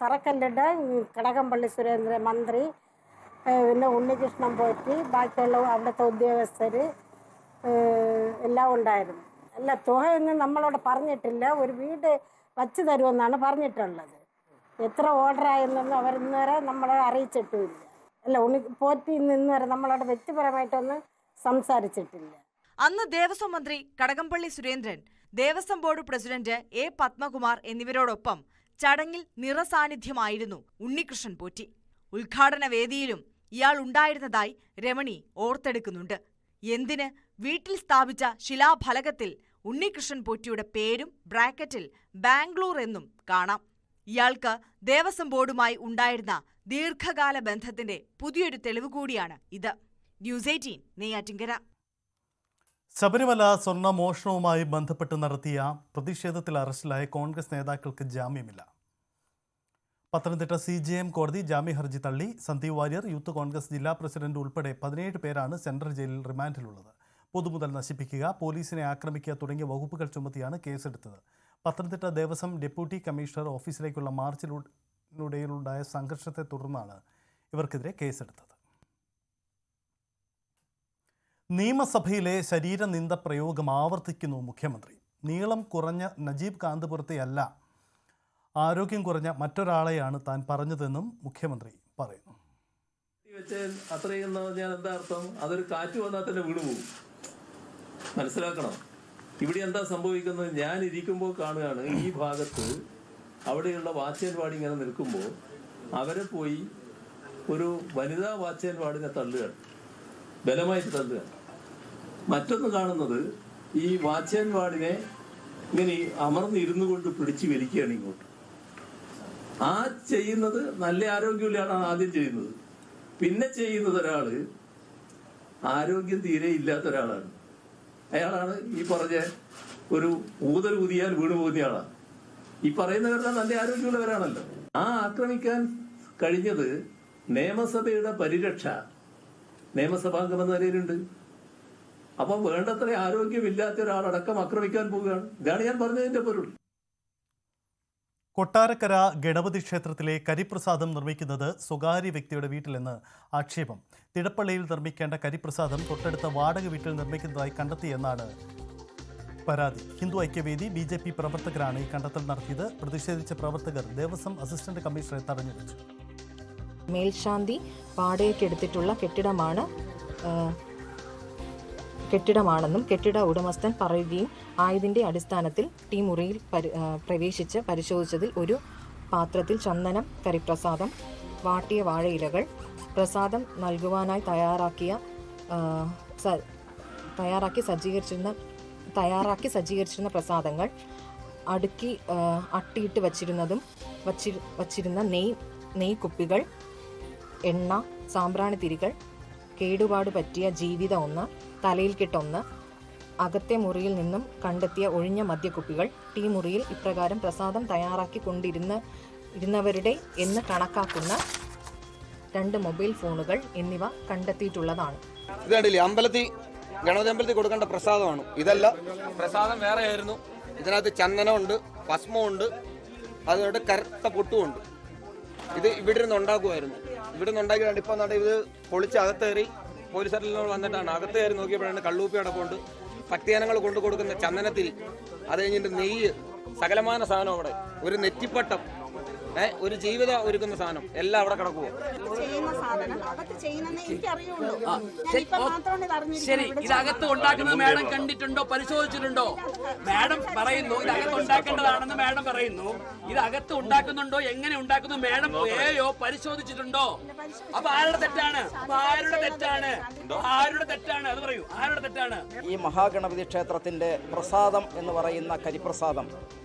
Speaker 9: തറക്കല്ലിട്ട് കടകംപള്ളി സുരേന്ദ്രൻ മന്ത്രി, പിന്നെ ഉണ്ണികൃഷ്ണൻ പോറ്റി, ബാക്കിയുള്ള അവിടുത്തെ ഉദ്യോഗസ്ഥർ എല്ലാം ഉണ്ടായിരുന്നു. അല്ല, തുകയൊന്നും നമ്മളോട് പറഞ്ഞിട്ടില്ല. ഒരു വീട് വച്ച് തരുമെന്നാണ് പറഞ്ഞിട്ടുള്ളത്. എത്ര ഓർഡറായെന്നൊന്നും അവർ ഇന്നുവരെ നമ്മളെ അറിയിച്ചിട്ടുമില്ല. അല്ല, പോറ്റി ഇന്നുവരെ നമ്മളോട് വ്യക്തിപരമായിട്ടൊന്നും സംസാരിച്ചിട്ടില്ല.
Speaker 8: അന്ന് ദേവസ്വം മന്ത്രി Kadakampally Surendran, Devaswom board president A. Padmakumar എന്നിവരോടൊപ്പം ചടങ്ങിൽ നിറസാന്നിധ്യമായിരുന്നു ഉണ്ണികൃഷ്ണൻ പോറ്റി. ഉദ്ഘാടന വേദിയിലും ഇയാൾ ഉണ്ടായിരുന്നതായി രമണി ഓർത്തെടുക്കുന്നുണ്ട്. എന്തിന് വീട്ടിൽ സ്ഥാപിച്ച ശിലാഫലകത്തിൽ ഉണ്ണികൃഷ്ണൻ പോറ്റിയുടെ പേരും ബ്രാക്കറ്റിൽ ബാംഗ്ലൂർ എന്നും കാണാം. ഇയാൾക്ക് ദേവസ്വം ബോർഡുമായി ഉണ്ടായിരുന്ന ദീർഘകാല ബന്ധത്തിന്റെ പുതിയൊരു തെളിവ് കൂടിയാണ് ഇത്. ന്യൂസ് 18 നെയ്യാറ്റിൻകര.
Speaker 1: ശബരിമല സ്വർണ്ണ മോഷണവുമായി ബന്ധപ്പെട്ട് നടത്തിയ പ്രതിഷേധത്തിൽ അറസ്റ്റിലായ കോൺഗ്രസ് നേതാക്കൾക്ക് ജാമ്യമില്ല. പത്തനംതിട്ട CJM കോടതി ജാമ്യ ഹർജി തള്ളി. സന്ദീപ് വാര്യർ, യൂത്ത് കോൺഗ്രസ് ജില്ലാ പ്രസിഡന്റ് ഉൾപ്പെടെ 17 പേരാണ് സെൻട്രൽ ജയിലിൽ റിമാൻഡിലുള്ളത്. പൊതുമുതൽ നശിപ്പിക്കുക, പോലീസിനെ ആക്രമിക്കുക തുടങ്ങിയ വകുപ്പുകൾ ചുമത്തിയാണ് കേസെടുത്തത്. പത്തനംതിട്ട ദേവസ്വം ഡെപ്യൂട്ടി കമ്മീഷണർ ഓഫീസിലേക്കുള്ള മാർച്ചിലൂടെയുണ്ടായ സംഘർഷത്തെ തുടർന്നാണ് ഇവർക്കെതിരെ കേസെടുത്തത്. നിയമസഭയിലെ ശരീരനിന്ദ പ്രയോഗം ആവർത്തിക്കുന്നു മുഖ്യമന്ത്രി. നീളം കുറഞ്ഞ നജീബ് കാന്തപുരത്തെയല്ല, ആരോഗ്യം കുറഞ്ഞ മറ്റൊരാളെയാണ് താൻ പറഞ്ഞതെന്നും മുഖ്യമന്ത്രി പറയുന്നു.
Speaker 5: അത്രയും ഞാൻ എന്താ അർത്ഥം? അതൊരു കാറ്റ് വന്നാൽ തന്നെ വീണു പോകും. മനസ്സിലാക്കണം. ഇവിടെ എന്താ സംഭവിക്കുന്നത്? ഞാൻ ഇരിക്കുമ്പോൾ കാണുകയാണ്, ഈ ഭാഗത്ത് അവിടെയുള്ള വാച്ച്മാൻ ഇങ്ങനെ നിൽക്കുമ്പോൾ അവരെ പോയി ഒരു വനിതാ വാച്ച്മാൻ തള്ളുകയാണ്, ബലമായിട്ട് തള്ളുകയാണ്. മറ്റൊന്ന് കാണുന്നത്, ഈ വാച്ച്മാൻ ഇങ്ങനെ അമർന്നിരുന്നു കൊണ്ട് പിടിച്ചു വലിക്കുകയാണ് ഇങ്ങോട്ട്. ആ ചെയ്യുന്നത് നല്ല ആരോഗ്യമില്ലാണ് ആദ്യം ചെയ്യുന്നത്. പിന്നെ ചെയ്യുന്നത് ഒരാള് ആരോഗ്യം തീരെ ഇല്ലാത്ത ഒരാളാണ്. അയാളാണ് ഈ പറഞ്ഞ ഒരു ഊതൽ ഊതിയാൽ വീണു പോകുന്നയാളാണ്. ഈ പറയുന്നവരെല്ലാം നല്ല ആരോഗ്യമുള്ളവരാണല്ലോ. ആ ആക്രമിക്കാൻ കഴിഞ്ഞത് നിയമസഭയുടെ പരിരക്ഷ നിയമസഭാംഗമെന്ന നിലയിലുണ്ട്. അപ്പം വേണ്ടത്ര ആരോഗ്യമില്ലാത്ത ഒരാളടക്കം ആക്രമിക്കാൻ പോവുകയാണ്. ഇതാണ് ഞാൻ പറഞ്ഞതിന്റെ പൊരുൾ.
Speaker 1: കൊട്ടാരക്കര ഗണപതി ക്ഷേത്രത്തിലെ കരിപ്രസാദം നിർമ്മിക്കുന്നത് സ്വകാര്യ വ്യക്തിയുടെ വീട്ടിലെന്ന് ആക്ഷേപം. തിടപ്പള്ളിയിൽ നിർമ്മിക്കേണ്ട കരിപ്രസാദം തൊട്ടടുത്ത വാടക വീട്ടിൽ നിർമ്മിക്കുന്നതായി കണ്ടെത്തിയെന്നാണ് പരാതി. ഹിന്ദു ഐക്യവേദി BJP പ്രവർത്തകരാണ് ഈ കണ്ടെത്തൽ നടത്തിയത്. പ്രതിഷേധിച്ച പ്രവർത്തകർ ദേവസ്വം അസിസ്റ്റന്റ് കമ്മീഷണറെ തടഞ്ഞുവച്ചു.
Speaker 10: മേൽശാന്തി വാടകയ്ക്കെടുത്തിട്ടുള്ള കെട്ടിടമാണെന്നും കെട്ടിട ഉടമസ്ഥൻ പറയുകയും ആയതിൻ്റെ അടിസ്ഥാനത്തിൽ ടീം മുറിയിൽ പ്രവേശിച്ച് പരിശോധിച്ചതിൽ ഒരു പാത്രത്തിൽ ചന്ദനം, കരിപ്രസാദം, വാട്ടിയ വാഴയിലകൾ, പ്രസാദം നൽകുവാനായി തയ്യാറാക്കി സജ്ജീകരിച്ചിരുന്ന പ്രസാദങ്ങൾ, അട്ടിയിട്ട് വച്ചിരുന്ന നെയ് കുപ്പികൾ, എണ്ണ, സാമ്പ്രാണിത്തിരികൾ, കേടുപാട് പറ്റിയ ജീവിതം 1, തലയിൽ കെട്ടൊന്ന്, അകത്തെ മുറിയിൽ നിന്നും കണ്ടെത്തിയ ഒഴിഞ്ഞ മദ്യക്കുപ്പികൾ, ടീ മുറിയിൽ ഇപ്രകാരം പ്രസാദം തയ്യാറാക്കി കൊണ്ടിരുന്നവരുടെ എന്ന് കണക്കാക്കുന്ന 2 മൊബൈൽ ഫോണുകൾ എന്നിവ കണ്ടെത്തിയിട്ടുള്ളതാണ്.
Speaker 6: ഇത് കണ്ടില്ലേ, ഗണപതി അമ്പലത്തിൽ കൊടുക്കേണ്ട പ്രസാദമാണ്. ഇതല്ല, പ്രസാദം വേറെ ആയിരുന്നു. ഇതിനകത്ത് ചന്ദനമുണ്ട്, ഭസ്മമുണ്ട്, അതുകൊണ്ട് കറുത്ത പൊട്ടുമുണ്ട്. ഇത് ഇവിടെ നിന്ന് ഉണ്ടാക്കുമായിരുന്നു. ഇവിടെ നിന്ന് ഉണ്ടാക്കിയാണ് ഇപ്പം ഇത് പൊളിച്ച് അകത്തേറി പോലീസുകാരിൽ വന്നിട്ടാണ് അകത്ത് കയറി നോക്കിയപ്പോഴാണ് കള്ളൂപ്പി അടക്കമുണ്ട്, ഭക്തിയാനങ്ങൾ കൊണ്ടു കൊടുക്കുന്ന ചന്ദനത്തിൽ, അത് കഴിഞ്ഞിട്ട് നെയ്യ്, സകലമാന സാധനം അവിടെ, ഒരു നെറ്റിപ്പട്ടം, ഒരു ജീവിതം ഒരുക്കുന്ന സാധനം എല്ലാം അവിടെ കിടക്കുമോ.
Speaker 11: ശരി, ഇതകത്ത് ഉണ്ടാക്കുന്നത് മാഡം കണ്ടിട്ടുണ്ടോ, പരിശോധിച്ചിട്ടുണ്ടോ? മാഡം പറയുന്നു ഇതകത്ത് ഉണ്ടാക്കേണ്ടതാണെന്ന് മാഡം പറയുന്നു. ഇതകത്ത് ഉണ്ടാക്കുന്നുണ്ടോ, എങ്ങനെ ഉണ്ടാക്കുന്നു മാഡം പരിശോധിച്ചിട്ടുണ്ടോ? അപ്പൊ ആരുടെ തെറ്റാണ്? ആരുടെ തെറ്റാണ് അത് പറയൂ, ആരുടെ തെറ്റാണ്?
Speaker 12: ഈ മഹാഗണപതി ക്ഷേത്രത്തിന്റെ പ്രസാദം എന്ന് പറയുന്ന കരിപ്രസാദം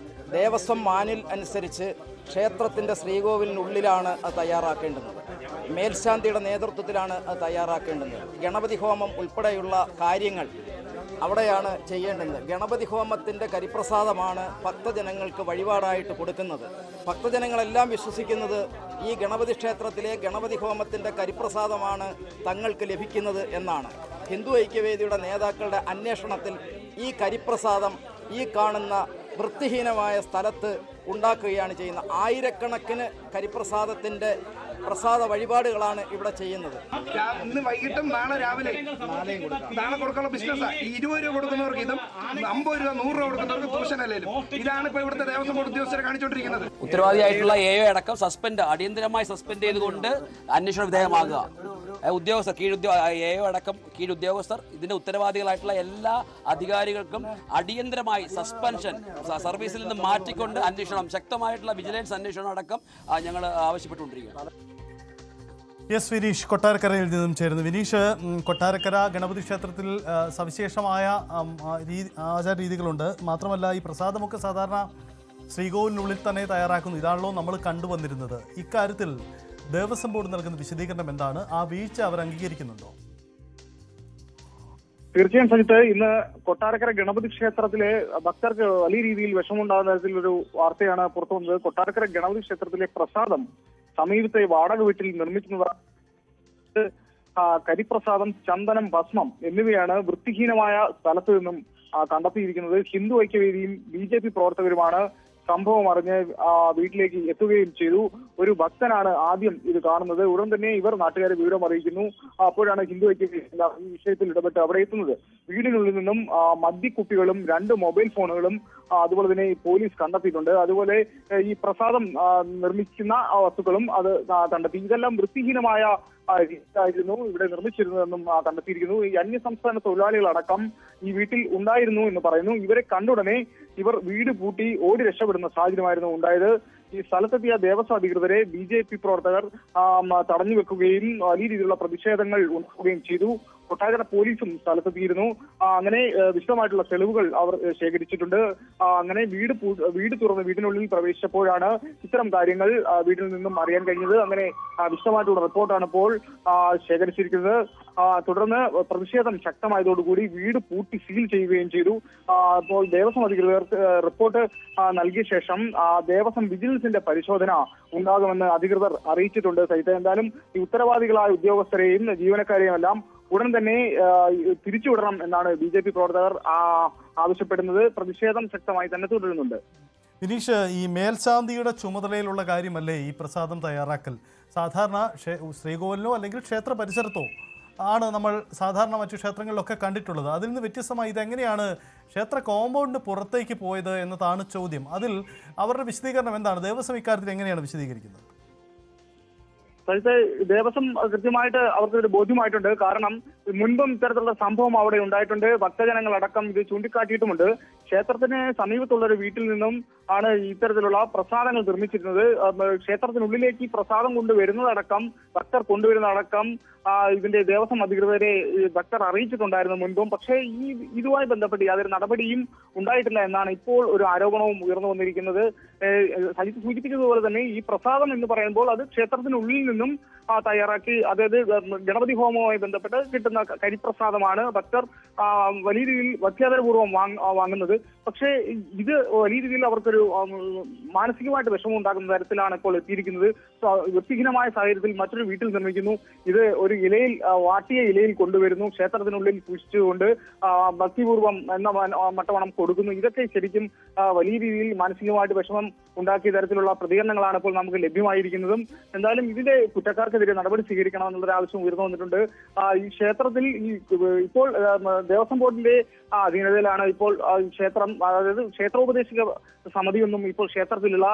Speaker 12: ദേവസ്വം മാനുവൽ അനുസരിച്ച് ക്ഷേത്രത്തിൻ്റെ ശ്രീകോവിലിനുള്ളിലാണ് അത് തയ്യാറാക്കേണ്ടത്. മേൽശാന്തിയുടെ നേതൃത്വത്തിലാണ് അത് തയ്യാറാക്കേണ്ടത്. ഗണപതി ഹോമം ഉൾപ്പെടെയുള്ള കാര്യങ്ങൾ അവിടെയാണ് ചെയ്യേണ്ടത്. ഗണപതി ഹോമത്തിൻ്റെ കരിപ്രസാദമാണ് ഭക്തജനങ്ങൾക്ക് വഴിപാടായിട്ട് കൊടുക്കുന്നത്. ഭക്തജനങ്ങളെല്ലാം വിശ്വസിക്കുന്നത് ഈ ഗണപതി ക്ഷേത്രത്തിലെ ഗണപതി ഹോമത്തിൻ്റെ കരിപ്രസാദമാണ് തങ്ങൾക്ക് ലഭിക്കുന്നത് എന്നാണ്. ഹിന്ദു ഐക്യവേദിയുടെ നേതാക്കളുടെ അന്വേഷണത്തിൽ ഈ കരിപ്രസാദം ഈ കാണുന്ന വൃത്തിഹീനമായ സ്ഥലത്ത് ഉണ്ടാക്കുകയാണ് ചെയ്യുന്നത്. ആയിരക്കണക്കിന് കരിപ്രസാദത്തിൻ്റെ പ്രസാദ വഴിപാടുകളാണ് ഇവിടെ ചെയ്യുന്നത്.
Speaker 13: ഇന്ന് വൈകിട്ടും നാളെ രാവിലെ നാളെ കൊടുക്കാനുള്ള ബിസിനസ്സാണ്. 20 രൂപ കൊടുക്കുന്നവർക്ക് ഇതും, 50 രൂപ 100 രൂപ കൊടുക്കുന്നവർക്ക് ട്യൂഷനല്ലേലും. ഇതാണ് ഇപ്പോൾ ഇവിടുത്തെ ദേവസ്വം ബോർഡ് ഉദ്യോഗസ്ഥരെ കാണിച്ചുകൊണ്ടിരിക്കുന്നത്.
Speaker 11: ഉത്തരവാദിയായിട്ടുള്ള AO അടക്കം അടിയന്തരമായി സസ്പെൻഡ് ചെയ്തുകൊണ്ട് അന്വേഷണ വിധേയമാകുക. ഉദ്യോഗസ്ഥർ AO അടക്കം കീഴുദ്യോഗസ്ഥർ, ഇതിന്റെ ഉത്തരവാദികളായിട്ടുള്ള എല്ലാ അധികാരികൾക്കും അടിയന്തരമായി സസ്പെൻഷൻ, സർവീസിൽ നിന്ന് മാറ്റിക്കൊണ്ട് അന്വേഷണം, ശക്തമായിട്ടുള്ള വിജിലൻസ് അന്വേഷണം അടക്കം ഞങ്ങൾ ആവശ്യപ്പെട്ടുകൊണ്ടിരിക്കുകയാണ്.
Speaker 1: എസ് വിനീഷ് കൊട്ടാരക്കരയിൽ നിന്നും ചേരുന്നു. വിനീഷ്, കൊട്ടാരക്കര ഗണപതി ക്ഷേത്രത്തിൽ സവിശേഷമായ ആചാരരീതികളുണ്ട്. മാത്രമല്ല ഈ പ്രസാദമൊക്കെ സാധാരണ ശ്രീകോവിലിനുള്ളിൽ തന്നെ തയ്യാറാക്കുന്നു. ഇതാണല്ലോ നമ്മൾ കണ്ടുവന്നിരുന്നത്. ഇക്കാര്യത്തിൽ ദേവസ്വം ബോർഡ് നൽകുന്ന വിശദീകരണം എന്താണ്? ആ വീഴ്ച അവർ അംഗീകരിക്കുന്നുണ്ടോ?
Speaker 14: തീർച്ചയായും സജിത്ത്, ഇന്ന് കൊട്ടാരക്കര ഗണപതി ക്ഷേത്രത്തിലെ ഭക്തർക്ക് വലിയ രീതിയിൽ വിഷമമുണ്ടാകുന്ന തരത്തിലൊരു വാർത്തയാണ് പുറത്തു വന്നത്. കൊട്ടാരക്കര ഗണപതി ക്ഷേത്രത്തിലെ പ്രസാദം സമീപത്തെ വാടക വീട്ടിൽ നിർമ്മിക്കുന്നവർ കരിപ്രസാദം, ചന്ദനം, ഭസ്മം എന്നിവയാണ് വൃത്തിഹീനമായ സ്ഥലത്ത് നിന്നും കണ്ടെത്തിയിരിക്കുന്നത്. ഹിന്ദു ഐക്യവേദിയും BJP പ്രവർത്തകരുമാണ് സംഭവം അറിഞ്ഞ് വീട്ടിലേക്ക് എത്തുകയും ചെയ്തു. ഒരു ഭക്തനാണ് ആദ്യം ഇത് കാണുന്നത്. ഉടൻ തന്നെ ഇവർ നാട്ടുകാരെ വിവരം അറിയിക്കുന്നു. അപ്പോഴാണ് ഹിന്ദു ഐക്യവേദി ഈ വിഷയത്തിൽ ഇടപെട്ട് അവിടെ എത്തുന്നത്. വീടിനുള്ളിൽ നിന്നും മദ്യക്കുപ്പികളും 2 മൊബൈൽ ഫോണുകളും അതുപോലെ തന്നെ പോലീസ് കണ്ടെത്തിയിട്ടുണ്ട്. അതുപോലെ ഈ പ്രസാദം നിർമ്മിക്കുന്ന വസ്തുക്കളും അത് കണ്ടെത്തി. ഇതെല്ലാം വൃത്തിഹീനമായ രീതിയിലായിരുന്നു ഇവിടെ നിർമ്മിച്ചിരുന്നതെന്നും കണ്ടെത്തിയിരിക്കുന്നു. ഈ അന്യസംസ്ഥാന തൊഴിലാളികളടക്കം ഈ വീട്ടിൽ ഉണ്ടായിരുന്നു എന്ന് പറയുന്നു. ഇവരെ കണ്ടുടനെ ഇവർ വീട് പൂട്ടി ഓടി രക്ഷപ്പെടുന്ന സാഹചര്യമായിരുന്നു ഉണ്ടായത്. ഈ സ്ഥലത്തെത്തിയ ദേവസ്വം അധികൃതരെ BJP പ്രവർത്തകർ തടഞ്ഞു വെക്കുകയും വലിയ രീതിയിലുള്ള പ്രതിഷേധങ്ങൾ ഉണ്ടാവുകയും ചെയ്തു. കൊട്ടാരക്കര പോലീസും സ്ഥലത്തെത്തിയിരുന്നു. അങ്ങനെ വിശദമായിട്ടുള്ള തെളിവുകൾ അവർ ശേഖരിച്ചിട്ടുണ്ട്. അങ്ങനെ വീട് തുറന്ന് വീടിനുള്ളിൽ പ്രവേശിച്ചപ്പോഴാണ് ഇത്തരം കാര്യങ്ങൾ വീട്ടിൽ നിന്നും അറിയാൻ കഴിഞ്ഞത്. അങ്ങനെ വിശദമായിട്ടുള്ള റിപ്പോർട്ടാണ് ഇപ്പോൾ ശേഖരിച്ചിരിക്കുന്നത്. തുടർന്ന് പ്രതിഷേധം ശക്തമായതോടുകൂടി വീട് പൂട്ടി സീൽ ചെയ്യുകയും ചെയ്തു. അപ്പോൾ ദേവസ്വം അധികൃതർ റിപ്പോർട്ട് നൽകിയ ശേഷം ദേവസ്വം വിജിലൻസിന്റെ പരിശോധന ഉണ്ടാകുമെന്ന് അധികൃതർ അറിയിച്ചിട്ടുണ്ട്. സഹിതം എന്തായാലും ഈ ഉത്തരവാദികളായ ഉദ്യോഗസ്ഥരെയും ജീവനക്കാരെയും എല്ലാം ഉടൻ തന്നെ പിരിച്ചുവിടണം എന്നാണ് BJP പ്രവർത്തകർ ആവശ്യപ്പെടുന്നത്. പ്രതിഷേധം ശക്തമായി തന്നെ തുടരുന്നുണ്ട്.
Speaker 1: വിനീഷ്, ഈ മേൽശാന്തിയുടെ ചുമതലയിലുള്ള കാര്യമല്ലേ ഈ പ്രസാദം തയ്യാറാക്കൽ? സാധാരണ ശ്രീകോവിലിനോ അല്ലെങ്കിൽ ക്ഷേത്ര പരിസരത്തോ ആണ് നമ്മൾ സാധാരണ മറ്റു ക്ഷേത്രങ്ങളിലൊക്കെ കണ്ടിട്ടുള്ളത്. അതിൽ നിന്ന് വ്യത്യസ്തമായി ഇതെങ്ങനെയാണ് ക്ഷേത്ര കോമ്പൗണ്ടിന് പുറത്തേക്ക് പോയത് എന്നതാണ് ചോദ്യം. അതിൽ അവരുടെ വിശദീകരണം എന്താണ്? ദേവസ്വം ഇക്കാര്യത്തിൽ എങ്ങനെയാണ് വിശദീകരിക്കുന്നത്?
Speaker 14: ദേവസ്വം കൃത്യമായിട്ട് അവർക്ക് ഒരു ബോധ്യമായിട്ടുണ്ട്. കാരണം മുൻപും ഇത്തരത്തിലുള്ള സംഭവം അവിടെ ഉണ്ടായിട്ടുണ്ട്. ഭക്തജനങ്ങളടക്കം ഇത് ചൂണ്ടിക്കാട്ടിയിട്ടുമുണ്ട്. ക്ഷേത്രത്തിന് സമീപത്തുള്ള ഒരു വീട്ടിൽ നിന്നും ആണ് ഇത്തരത്തിലുള്ള പ്രസാദങ്ങൾ നിർമ്മിച്ചിരുന്നത്. ക്ഷേത്രത്തിനുള്ളിലേക്ക് ഈ പ്രസാദം കൊണ്ടുവരുന്നതടക്കം ഭക്തർ കൊണ്ടുവരുന്നതടക്കം ഇതിന്റെ ദേവസ്വം അധികൃതരെ ഭക്തർ അറിയിച്ചിട്ടുണ്ടായിരുന്നു മുൻപും. പക്ഷേ ഇതുമായി ബന്ധപ്പെട്ട് യാതൊരു നടപടിയും ഉണ്ടായിട്ടില്ല എന്നാണ് ഇപ്പോൾ ഒരു ആരോപണവും ഉയർന്നു വന്നിരിക്കുന്നത്. സജിത്ത് സൂചിപ്പിച്ചതുപോലെ തന്നെ ഈ പ്രസാദം എന്ന് പറയുമ്പോൾ അത് ക്ഷേത്രത്തിനുള്ളിൽ നിന്നും തയ്യാറാക്കി, അതായത് ഗണപതി ഹോമവുമായി ബന്ധപ്പെട്ട് കിട്ടുന്ന കരിപ്രസാദമാണ് ഭക്തർ വലിയ രീതിയിൽ ഭക്ത്യാദരപൂർവ്വം വാങ്ങുന്നത്. പക്ഷേ ഇത് വലിയ രീതിയിൽ അവർക്കൊരു മാനസികമായിട്ട് വിഷമം ഉണ്ടാകുന്ന തരത്തിലാണ് ഇപ്പോൾ എത്തിയിരിക്കുന്നത്. വൃത്തിഹീനമായ സാഹചര്യത്തിൽ മറ്റൊരു വീട്ടിൽ നിർമ്മിക്കുന്നു. ഇത് ഒരു ഇലയിൽ വാട്ടിയ ഇലയിൽ കൊണ്ടുവരുന്നു, ക്ഷേത്രത്തിനുള്ളിൽ സൂക്ഷിച്ചുകൊണ്ട് ഭക്തിപൂർവ്വം എന്ന മട്ടവണം കൊടുക്കുന്നു. ഇതൊക്കെ ശരിക്കും വലിയ രീതിയിൽ മാനസികമായിട്ട് വിഷമം ഉണ്ടാക്കിയ തരത്തിലുള്ള പ്രതികരണങ്ങളാണ് ഇപ്പോൾ നമുക്ക് ലഭ്യമായിരിക്കുന്നതും. എന്തായാലും ഇതിന്റെ കുറ്റക്കാർക്കെതിരെ നടപടി സ്വീകരിക്കണം എന്നുള്ളൊരു ആവശ്യം ഉയർന്നു വന്നിട്ടുണ്ട്. ഈ ക്ഷേത്രത്തിൽ ഇപ്പോൾ ദേവസ്വം ബോർഡിന്റെ അധീനതയിലാണ് ഇപ്പോൾ ക്ഷേത്രം, അതായത് ക്ഷേത്രോപദേശക സമിതിയൊന്നും ഇപ്പോൾ ക്ഷേത്രത്തിലുള്ള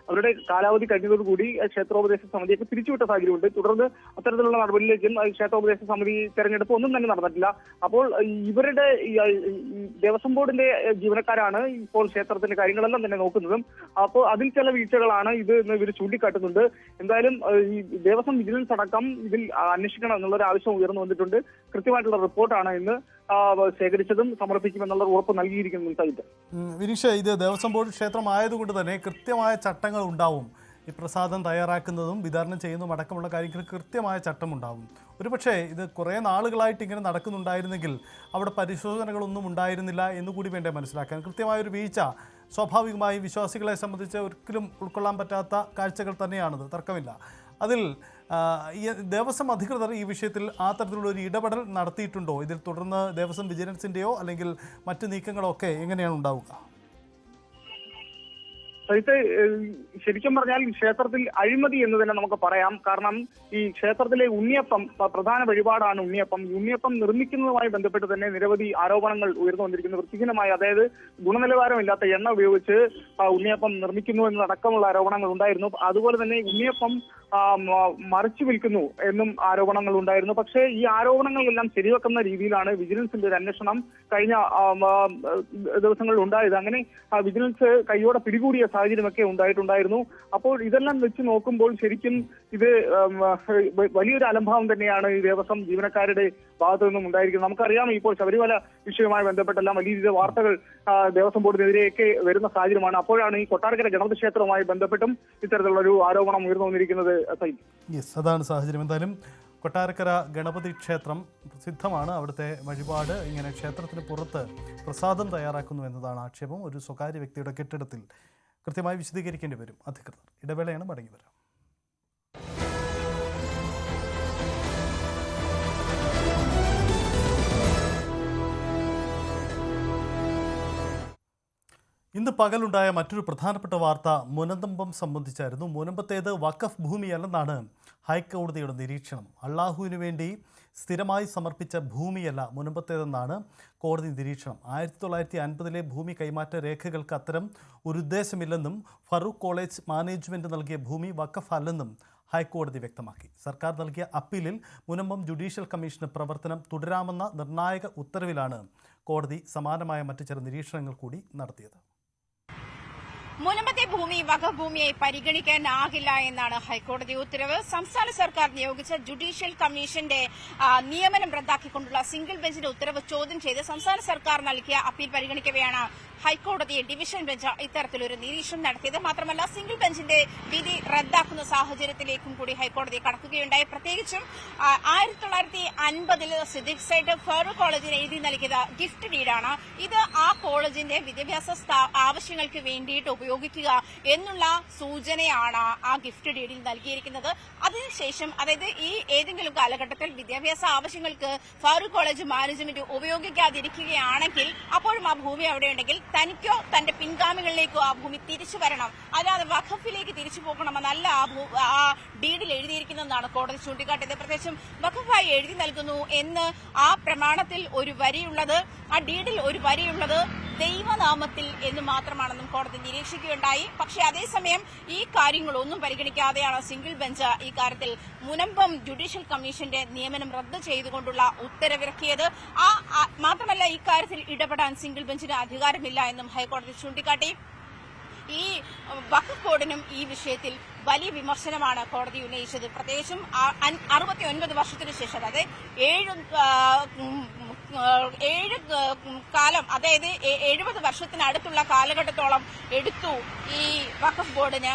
Speaker 14: അവരുടെ കാലാവധി കഴിഞ്ഞതോടുകൂടി ക്ഷേത്രോപദേശക സമിതിയൊക്കെ പിരിച്ചുവിട്ട സാഹചര്യമുണ്ട്. തുടർന്ന് അത്തരത്തിലുള്ള നടപടിയിലേക്കും ക്ഷേത്രോപദേശക സമിതി തെരഞ്ഞെടുപ്പ് ഒന്നും തന്നെ നടന്നിട്ടില്ല. അപ്പോൾ ഇവരുടെ ദേവസ്വം ബോർഡിന്റെ ജീവനക്കാരാണ് ഇപ്പോൾ ക്ഷേത്രത്തിന്റെ കാര്യങ്ങളെല്ലാം തന്നെ നോക്കുന്നതും. അപ്പോൾ അതിൽ ചില വീഴ്ചകളാണ് ഇത് എന്ന് ഇവർ ചൂണ്ടിക്കാട്ടുന്നുണ്ട്. എന്തായാലും ഈ ദേവസ്വം വിജിലൻസ് അടക്കം ഇതിൽ അന്വേഷിക്കണം എന്നുള്ളൊരു ആവശ്യം ഉയർന്നു വന്നിട്ടുണ്ട്. കൃത്യമായിട്ടുള്ള റിപ്പോർട്ടാണ് ഇന്ന് ശേഖരിച്ചതും സമർപ്പിക്കുമെന്നുള്ള ഉറപ്പ് നൽകിയിരിക്കുന്നു.
Speaker 1: വിനീഷ്, ഇത് ദേവസ്വം ബോർഡ് ക്ഷേത്രമായതുകൊണ്ട് തന്നെ കൃത്യമായ ചട്ടങ്ങൾ ഉണ്ടാവും. ഈ പ്രസാദം തയ്യാറാക്കുന്നതും വിതരണം ചെയ്യുന്നതും അടക്കമുള്ള കാര്യങ്ങൾക്ക് കൃത്യമായ ചട്ടമുണ്ടാവും. ഒരുപക്ഷേ ഇത് കുറേ നാളുകളായിട്ട് ഇങ്ങനെ നടക്കുന്നുണ്ടായിരുന്നെങ്കിൽ അവിടെ പരിശോധനകളൊന്നും ഉണ്ടായിരുന്നില്ല എന്നുകൂടി വേണ്ടേ മനസ്സിലാക്കാൻ. കൃത്യമായൊരു വീഴ്ച സ്വാഭാവികമായി വിശ്വാസികളെ സംബന്ധിച്ച് ഒരിക്കലും ഉൾക്കൊള്ളാൻ പറ്റാത്ത കാഴ്ചകൾ തന്നെയാണത്, തർക്കമില്ല. അതിൽ ദേവസ്വം അധികൃതർ ഈ വിഷയത്തിൽ ആ തരത്തിലുള്ള ഒരു ഇടപെടൽ നടത്തിയിട്ടുണ്ടോ? ഇതിൽ തുടർന്ന് ദേവസ്വം വിജിലൻസിൻ്റെയോ അല്ലെങ്കിൽ മറ്റു നീക്കങ്ങളോ ഒക്കെ എങ്ങനെയാണ് ഉണ്ടാവുക?
Speaker 14: ശരിക്കും പറഞ്ഞാൽ ക്ഷേത്രത്തിൽ അഴിമതി എന്ന് തന്നെ നമുക്ക് പറയാം. കാരണം ഈ ക്ഷേത്രത്തിലെ ഉണ്ണിയപ്പം പ്രധാന വഴിപാടാണ് ഉണ്ണിയപ്പം. ഉണ്ണിയപ്പം നിർമ്മിക്കുന്നതുമായി ബന്ധപ്പെട്ട് തന്നെ നിരവധി ആരോപണങ്ങൾ ഉയർന്നു വന്നിരിക്കുന്നു. വൃത്തിഹീനമായി, അതായത് ഗുണനിലവാരമില്ലാത്ത എണ്ണ ഉപയോഗിച്ച് ഉണ്ണിയപ്പം നിർമ്മിക്കുന്നു എന്നതടക്കമുള്ള ആരോപണങ്ങൾ ഉണ്ടായിരുന്നു. അതുപോലെ തന്നെ ഉണ്ണിയപ്പം മറിച്ചു വിൽക്കുന്നു എന്നും ആരോപണങ്ങൾ ഉണ്ടായിരുന്നു. പക്ഷേ ഈ ആരോപണങ്ങളെല്ലാം ശരിവെക്കുന്ന രീതിയിലാണ് വിജിലൻസിന്റെ ഒരു അന്വേഷണം കഴിഞ്ഞ ദിവസങ്ങളിൽ ഉണ്ടായത്. അങ്ങനെ വിജിലൻസ് കൈയോടെ പിടികൂടിയ സാഹചര്യമൊക്കെ ഉണ്ടായിട്ടുണ്ടായിരുന്നു. അപ്പോൾ ഇതെല്ലാം വെച്ച് നോക്കുമ്പോൾ ശരിക്കും ഇത് വലിയൊരു അലംഭാവം തന്നെയാണ് ഈ ദേവസ്വം ജീവനക്കാരുടെ ഭാഗത്തു നിന്നും ഉണ്ടായിരിക്കുന്നത്. നമുക്കറിയാം, ഇപ്പോൾ ശബരിമല വിഷയവുമായി ബന്ധപ്പെട്ടെല്ലാം വലിയ രീതിയിൽ വാർത്തകൾ ദേവസ്വം ബോർഡിനെതിരെയൊക്കെ വരുന്ന സാഹചര്യമാണ്. അപ്പോഴാണ് ഈ കൊട്ടാരക്കര ഗണപതി ക്ഷേത്രവുമായി ബന്ധപ്പെട്ടും ഇത്തരത്തിലുള്ള ഒരു ആരോപണം ഉയർന്നു വന്നിരിക്കുന്നത്.
Speaker 1: അതാണ് സാഹചര്യം. എന്തായാലും കൊട്ടാരക്കര ഗണപതി ക്ഷേത്രം പ്രസിദ്ധമാണ്. അവിടുത്തെ വഴിപാട് ഇങ്ങനെ ക്ഷേത്രത്തിന് പുറത്ത് പ്രസാദം തയ്യാറാക്കുന്നു എന്നതാണ് ആക്ഷേപം. ഒരു സ്വകാര്യ വ്യക്തിയുടെ കെട്ടിടത്തിൽ കൃത്യമായി വിശദീകരിക്കേണ്ടി വരും അധികൃതർ. ഇടവേളയാണ്, മടങ്ങി വരാം. ഇന്ന് പകലുണ്ടായ മറ്റൊരു പ്രധാനപ്പെട്ട വാർത്ത മുനമ്പം സംബന്ധിച്ചായിരുന്നു. മുനമ്പത്തേത് വഖഫ് ഭൂമിയല്ലെന്നാണ് ഹൈക്കോടതിയുടെ നിരീക്ഷണം. അള്ളാഹുവിനു വേണ്ടി സ്ഥിരമായി സമർപ്പിച്ച ഭൂമിയല്ല മുനമ്പത്തേതെന്നാണ് കോടതി നിരീക്ഷണം. 1950 ഭൂമി കൈമാറ്റ രേഖകൾക്ക് അത്തരം ഒരു ഉദ്ദേശമില്ലെന്നും ഫറൂഖ് കോളേജ് മാനേജ്മെൻറ്റ് നൽകിയ ഭൂമി വഖഫ് അല്ലെന്നും ഹൈക്കോടതി വ്യക്തമാക്കി. സർക്കാർ നൽകിയ അപ്പീലിൽ മുനമ്പം ജുഡീഷ്യൽ കമ്മീഷന് പ്രവർത്തനം തുടരാമെന്ന നിർണായക ഉത്തരവിലാണ് കോടതി സമാനമായ മറ്റു ചില നിരീക്ഷണങ്ങൾ കൂടി നടത്തിയത്.
Speaker 2: മുനമ്പത്തെ ഭൂമി വഖഫ് ഭൂമിയായി പരിഗണിക്കാനാകില്ല എന്നാണ് ഹൈക്കോടതി ഉത്തരവ്. സംസ്ഥാന സർക്കാർ നിയോഗിച്ച ജുഡീഷ്യൽ കമ്മീഷന്റെ നിയമനം റദ്ദാക്കിക്കൊണ്ടുള്ള സിംഗിൾ ബെഞ്ചിന്റെ ഉത്തരവ് ചോദ്യം ചെയ്ത് സംസ്ഥാന സർക്കാർ നൽകിയ അപ്പീൽ പരിഗണിക്കവെയാണ് ഹൈക്കോടതി ഡിവിഷൻ ബെഞ്ച് ഇത്തരത്തിലൊരു നിരീക്ഷണം നടത്തിയത്. മാത്രമല്ല, സിംഗിൾ ബെഞ്ചിന്റെ വിധി റദ്ദാക്കുന്ന സാഹചര്യത്തിലേക്കും കൂടി ഹൈക്കോടതി കടക്കുകയുണ്ടായി. പ്രത്യേകിച്ചും 1950 സിദ്ദിഖ് സൈഡ് ഫറൂഖ് കോളേജിന് എഴുതി നൽകിയത് ഗിഫ്റ്റ് ഡീഡാണ്. ഇത് ആ കോളേജിന്റെ വിദ്യാഭ്യാസ ആവശ്യങ്ങൾക്ക് വേണ്ടിയിട്ട് ഉപയോഗിക്കുക എന്നുള്ള സൂചനയാണ് ആ ഗിഫ്റ്റ് ഡീഡിൽ നൽകിയിരിക്കുന്നത്. അതിനുശേഷം, അതായത് ഈ ഏതെങ്കിലും കാലഘട്ടത്തിൽ വിദ്യാഭ്യാസ ആവശ്യങ്ങൾക്ക് ഫറൂഖ് കോളേജ് മാനേജ്മെന്റ് ഉപയോഗിക്കാതിരിക്കുകയാണെങ്കിൽ അപ്പോഴും ആ ഭൂമി അവിടെ ഉണ്ടെങ്കിൽ തനിക്കോ തന്റെ പിൻഗാമികളിലേക്കോ ആ ഭൂമി തിരിച്ചു വരണം, അല്ലാതെ വഖഫിലേക്ക് തിരിച്ചു പോകണമെന്നല്ല ആ ഡീഡിൽ എഴുതിയിരിക്കുന്നതെന്നാണ് കോടതി ചൂണ്ടിക്കാട്ടിയത്. പ്രത്യേകിച്ചും വഖഫായി എഴുതി നൽകുന്നു എന്ന് ആ പ്രമാണത്തിൽ ഒരു വരിയുള്ളത്, ആ ഡീഡിൽ ഒരു വരിയുള്ളത് ദൈവനാമത്തിൽ എന്ന് മാത്രമാണെന്നും കോടതി നിരീക്ഷിക്കുകയുണ്ടായി. പക്ഷേ അതേസമയം ഈ കാര്യങ്ങളൊന്നും പരിഗണിക്കാതെയാണ് സിംഗിൾ ബെഞ്ച് ഈ കാര്യത്തിൽ മുനമ്പം ജുഡീഷ്യൽ കമ്മീഷന്റെ നിയമനം റദ്ദ് ചെയ്തുകൊണ്ടുള്ള ഉത്തരവിറക്കിയത്. മാത്രമല്ല ഇക്കാര്യത്തിൽ ഇടപെടാൻ സിംഗിൾ ബെഞ്ചിന് അധികാരമില്ല എന്നും ഹൈക്കോടതി ചൂണ്ടിക്കാട്ടി. ഈ വഖഫ് ബോർഡിനും ഈ വിഷയത്തിൽ വലിയ വിമർശനമാണ് കോടതി ഉന്നയിച്ചത്. പ്രത്യേകിച്ചും 69 വർഷത്തിനു ശേഷം, അതായത് 7 കാലം, അതായത് 70 വർഷത്തിനടുത്തുള്ള കാലഘട്ടത്തോളം എടുത്തു ഈ വഖഫ് ബോർഡിന്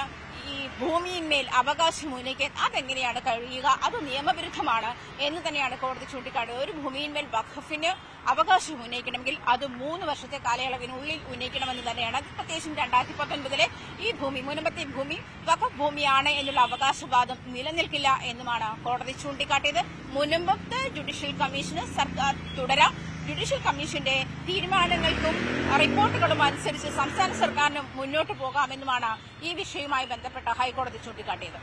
Speaker 2: ഈ ഭൂമിയിന്മേൽ അവകാശം ഉന്നയിക്കാൻ. അതെങ്ങനെയാണ് കഴിയുക? അത് നിയമവിരുദ്ധമാണ് എന്ന് തന്നെയാണ് കോടതി ചൂണ്ടിക്കാട്ടുന്നത്. ഒരു ഭൂമിയിന്മേൽ വഖഫിന് അവകാശം ഉന്നയിക്കണമെങ്കിൽ അത് 3 വർഷത്തെ കാലയളവിനുള്ളിൽ ഉന്നയിക്കണമെന്ന് തന്നെയാണ്. പ്രത്യേകിച്ചും 2019 ഈ ഭൂമി, മുൻപത്തെ ഭൂമി വഖഫ് ഭൂമിയാണ് എന്നുള്ള അവകാശവാദം നിലനിൽക്കില്ല എന്നുമാണ് കോടതി ചൂണ്ടിക്കാട്ടിയത്. മുൻപത്തെ ജുഡീഷ്യൽ കമ്മീഷന് സർക്കാർ തുടരാം. ജുഡീഷ്യൽ കമ്മീഷന്റെ തീരുമാനങ്ങൾക്കും റിപ്പോർട്ടുകളും അനുസരിച്ച് സംസ്ഥാന സർക്കാരിനും മുന്നോട്ട് പോകാമെന്നുമാണ് ഈ വിഷയവുമായി ബന്ധപ്പെട്ട ഹൈക്കോടതി ചൂണ്ടിക്കാട്ടിയത്.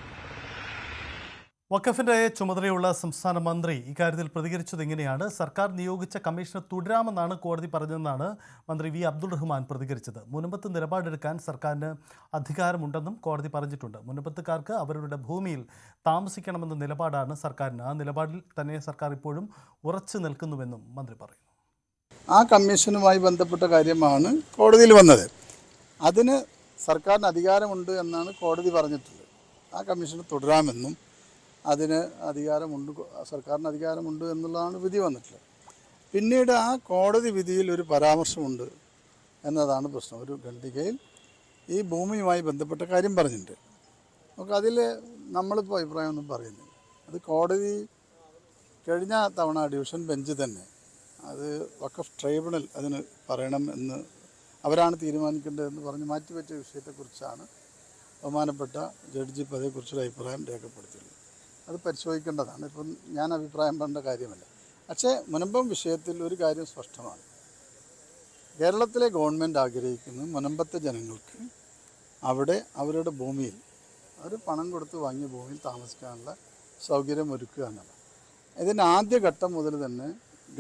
Speaker 1: വഖഫിന്റെ ചുമതലയുള്ള സംസ്ഥാന മന്ത്രി ഇക്കാര്യത്തിൽ പ്രതികരിച്ചത് എങ്ങനെയാണ്? സർക്കാർ നിയോഗിച്ച കമ്മീഷനെ തുടരാമെന്നാണ് കോടതി പറഞ്ഞതെന്നാണ് മന്ത്രി വി അബ്ദുൾ റഹ്മാൻ പ്രതികരിച്ചത്. മുനമ്പത്ത് നിലപാടെടുക്കാൻ സർക്കാരിന് അധികാരമുണ്ടെന്നും കോടതി പറഞ്ഞിട്ടുണ്ട്. മുനമ്പത്തുകാർക്ക് അവരുടെ ഭൂമിയിൽ താമസിക്കണമെന്ന നിലപാടാണ് സർക്കാരിന്. ആ നിലപാടിൽ തന്നെ സർക്കാർ ഇപ്പോഴും ഉറച്ചു നിൽക്കുന്നുവെന്നും മന്ത്രി പറയുന്നു.
Speaker 15: ആ കമ്മീഷനുമായി ബന്ധപ്പെട്ട കാര്യമാണ് കോടതിയിൽ വന്നത്. അതിന് സർക്കാരിന് അധികാരമുണ്ട് എന്നാണ് കോടതി പറഞ്ഞിട്ടുള്ളത്. ആ കമ്മീഷന് തുടരാമെന്നും അതിന് അധികാരമുണ്ട്, സർക്കാരിന് അധികാരമുണ്ട് എന്നുള്ളതാണ് വിധി വന്നിട്ടുള്ളത്. പിന്നീട് ആ കോടതി വിധിയിൽ ഒരു പരാമർശമുണ്ട് എന്നതാണ് പ്രശ്നം. ഒരു ഖണ്ഡികയിൽ ഈ ഭൂമിയുമായി ബന്ധപ്പെട്ട കാര്യം പറഞ്ഞിട്ടുണ്ട്. നമുക്ക് അതിൽ നമ്മളിപ്പോൾ അഭിപ്രായമൊന്നും പറയുന്നില്ല. അത് കോടതി കഴിഞ്ഞ തവണ ഡിവിഷൻ ബെഞ്ച് തന്നെ അത് വഖഫ് ട്രൈബ്യൂണൽ അതിന് പറയണം എന്ന് അവരാണ് തീരുമാനിക്കേണ്ടതെന്ന് പറഞ്ഞ് മാറ്റിവെച്ച വിഷയത്തെക്കുറിച്ചാണ് ബഹുമാനപ്പെട്ട ജഡ്ജി ഇപ്പോൾ അതേക്കുറിച്ചൊരു അഭിപ്രായം രേഖപ്പെടുത്തിയുള്ളത്. അത് പരിശോധിക്കേണ്ടതാണ്. ഇപ്പം ഞാൻ അഭിപ്രായം പറയേണ്ട കാര്യമല്ല. പക്ഷേ മുനമ്പം വിഷയത്തിൽ ഒരു കാര്യം സ്പഷ്ടമാണ്. കേരളത്തിലെ ഗവൺമെൻറ് ആഗ്രഹിക്കുന്നത് മുനമ്പത്തെ ജനങ്ങൾക്ക് അവിടെ അവരുടെ ഭൂമിയിൽ, അവർ പണം കൊടുത്ത് വാങ്ങിയ ഭൂമിയിൽ താമസിക്കാനുള്ള സൗകര്യം ഒരുക്കുക എന്നതാണ്. ഇതിൻ്റെ ആദ്യഘട്ടം മുതൽ തന്നെ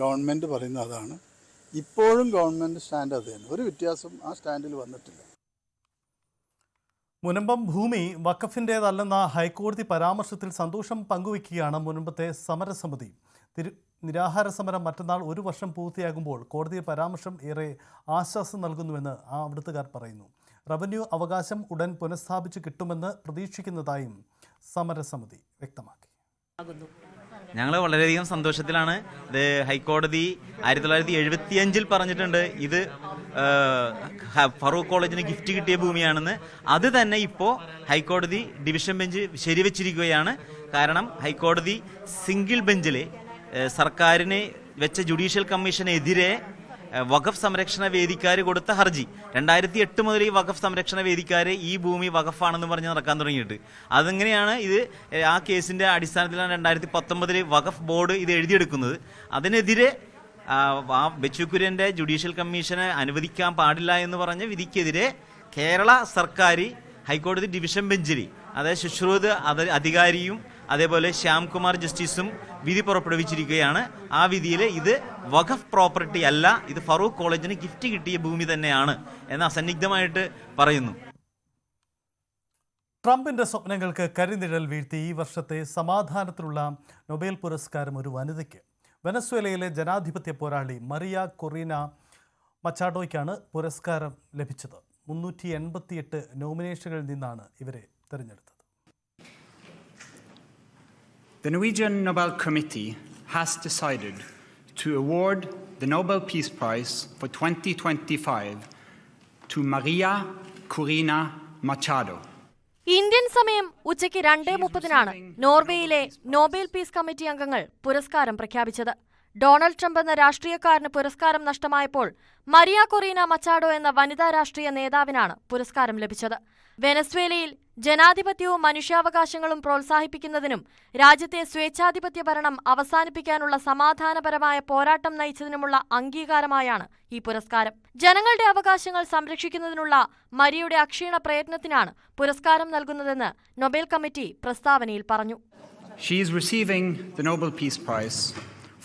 Speaker 15: ഗവൺമെൻറ് പറയുന്നത് അതാണ്. ഇപ്പോഴും ഗവൺമെൻറ് സ്റ്റാൻഡ് അത് തന്നെ. ഒരു വ്യത്യാസം ആ സ്റ്റാൻഡിൽ വന്നിട്ടില്ല.
Speaker 1: മുനമ്പം ഭൂമി വഖഫിൻ്റേതല്ലെന്ന ഹൈക്കോടതി പരാമർശത്തിൽ സന്തോഷം പങ്കുവയ്ക്കുകയാണ് മുനമ്പത്തെ സമരസമിതി. നിരാഹാര സമരം മറ്റന്നാൾ 1 വർഷം പൂർത്തിയാകുമ്പോൾ കോടതി പരാമർശം ഏറെ ആശ്വാസം നൽകുന്നുവെന്ന് അവിടുത്തുകാർ പറയുന്നു. റവന്യൂ അവകാശം ഉടൻ പുനഃസ്ഥാപിച്ച് കിട്ടുമെന്ന് പ്രതീക്ഷിക്കുന്നതായും സമരസമിതി വ്യക്തമാക്കി.
Speaker 16: ഞങ്ങൾ വളരെയധികം സന്തോഷത്തിലാണ്. ഇത് ഹൈക്കോടതി 1975 പറഞ്ഞിട്ടുണ്ട് ഇത് ഫറൂഖ് കോളേജിന് ഗിഫ്റ്റ് കിട്ടിയ ഭൂമിയാണെന്ന്. അത് തന്നെ ഇപ്പോൾ ഹൈക്കോടതി ഡിവിഷൻ ബെഞ്ച് ശരിവെച്ചിരിക്കുകയാണ്. കാരണം ഹൈക്കോടതി സിംഗിൾ ബെഞ്ചിൽ സർക്കാരിന് വെച്ച ജുഡീഷ്യൽ കമ്മീഷനെതിരെ വഖഫ് സംരക്ഷണ വേദിക്കാർ കൊടുത്ത ഹർജി 2008 മുതൽ ഈ വഖഫ് സംരക്ഷണ വേദിക്കാർ ഈ ഭൂമി വഖഫാണെന്ന് പറഞ്ഞ് നടക്കാൻ തുടങ്ങിയിട്ട് അതെങ്ങനെയാണ് ഇത് ആ കേസിൻ്റെ അടിസ്ഥാനത്തിലാണ് 2019 വഖഫ് ബോർഡ് ഇത് എഴുതിയെടുക്കുന്നത്. അതിനെതിരെ ബച്ചു കുര്യൻ്റെ ജുഡീഷ്യൽ കമ്മീഷനെ അനുവദിക്കാൻ പാടില്ല എന്ന് പറഞ്ഞ വിധിക്കെതിരെ കേരള സർക്കാർ ഹൈക്കോടതി ഡിവിഷൻ ബെഞ്ചിൽ, അതായത് ശുശ്രൂത് അധികാരിയും അതേപോലെ ശ്യാംകുമാർ ജസ്റ്റിസും വിധി പുറപ്പെടുവിച്ചിരിക്കുകയാണ്. ആ വിധിയിൽ ഇത് വഖഫ് പ്രോപ്പർട്ടി അല്ല, ഇത് ഫറൂഖ് കോളേജിന് ഗിഫ്റ്റ് കിട്ടിയ ഭൂമി തന്നെയാണ് എന്ന് അസന്നിഗ്ധമായിട്ട് പറയുന്നു.
Speaker 1: ട്രംപിന്റെ സ്വപ്നങ്ങൾക്ക് കരിനിഴൽ വീഴ്ത്തി ഈ വർഷത്തെ സമാധാനത്തിനുള്ള നൊബേൽ പുരസ്കാരം ഒരു വനിതയ്ക്ക്. വെനസ്വേലയിലെ ജനാധിപത്യ പോരാളി മറിയ കൊറീന മച്ചാഡോയ്ക്കാണ് പുരസ്കാരം ലഭിച്ചത്. 388 നോമിനേഷനുകളിൽ നിന്നാണ് ഇവരെ തിരഞ്ഞെടുത്തത്.
Speaker 17: The Norwegian Nobel Committee has decided to award the Nobel Peace Prize for 2025 to Maria Corina Machado.
Speaker 18: Indian സമയം ഉച്ചയ്ക്ക് 2:30 നോർവേയിലെ നോബൽ പീസ് കമ്മിറ്റി അംഗങ്ങൾ പുരസ്കാരം പ്രഖ്യാപിച്ചത്. ഡൊണാൾഡ് ട്രംപ് എന്ന രാഷ്ട്രീയക്കാരന് പുരസ്കാരം നഷ്ടമായപ്പോൾ മരിയ കൊറീന മച്ചാഡോ എന്ന വനിതാ രാഷ്ട്രീയ നേതാവിനാണ് പുരസ്കാരം ലഭിച്ചത്. വെനസ്വേലയിൽ ജനാധിപത്യവും മനുഷ്യാവകാശങ്ങളും പ്രോത്സാഹിപ്പിക്കുന്നതിനും രാജ്യത്തെ സ്വേച്ഛാധിപത്യ ഭരണം അവസാനിപ്പിക്കാനുള്ള സമാധാനപരമായ പോരാട്ടം നയിച്ചതിനുമുള്ള അംഗീകാരമായാണ് ഈ പുരസ്കാരം. ജനങ്ങളുടെ അവകാശങ്ങൾ സംരക്ഷിക്കുന്നതിനുള്ള മരിയയുടെ അക്ഷീണ പ്രയത്നത്തിനാണ് പുരസ്കാരം നൽകുന്നതെന്ന് നൊബേൽ കമ്മിറ്റി പ്രസ്താവനയിൽ പറഞ്ഞു.
Speaker 17: She is receiving the Nobel Peace Prize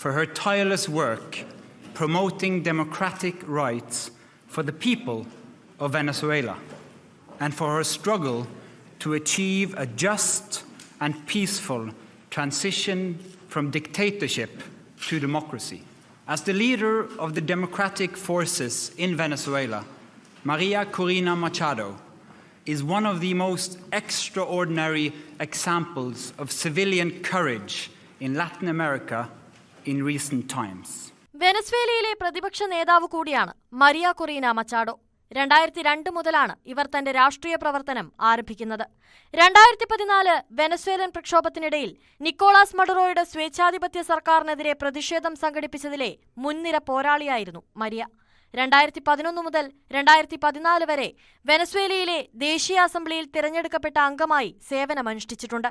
Speaker 17: for her tireless work promoting democratic rights for the people of Venezuela and for her struggle to achieve a just and peaceful transition from dictatorship to democracy. As the leader of the democratic forces in Venezuela, Maria Corina Machado is one of the most extraordinary examples of civilian courage in Latin America in recent times.
Speaker 18: വെനസ്വേലയിലെ പ്രതിപക്ഷ നേതാവ് കൂടിയാണ് Maria Corina Machado. 2002 മുതലാണ് ഇവർ തന്റെ രാഷ്ട്രീയ പ്രവർത്തനം ആരംഭിക്കുന്നത്. 2014 Venezuelan പ്രക്ഷോഭത്തിനിടയിൽ Nicholas മഡുറോയുടെ സ്വേച്ഛാധിപത്യ സർക്കാരിനെതിരെ പ്രതിഷേധം സംഘടിപ്പിച്ചതിലെ മുൻനിര പോരാളിയായിരുന്നു മരിയ. 2011 മുതൽ 2014 വരെ വെനസ്വേലയിലെ ദേശീയ അസംബ്ലിയിൽ തിരഞ്ഞെടുക്കപ്പെട്ട അംഗമായി സേവനമനുഷ്ഠിച്ചിട്ടുണ്ട്.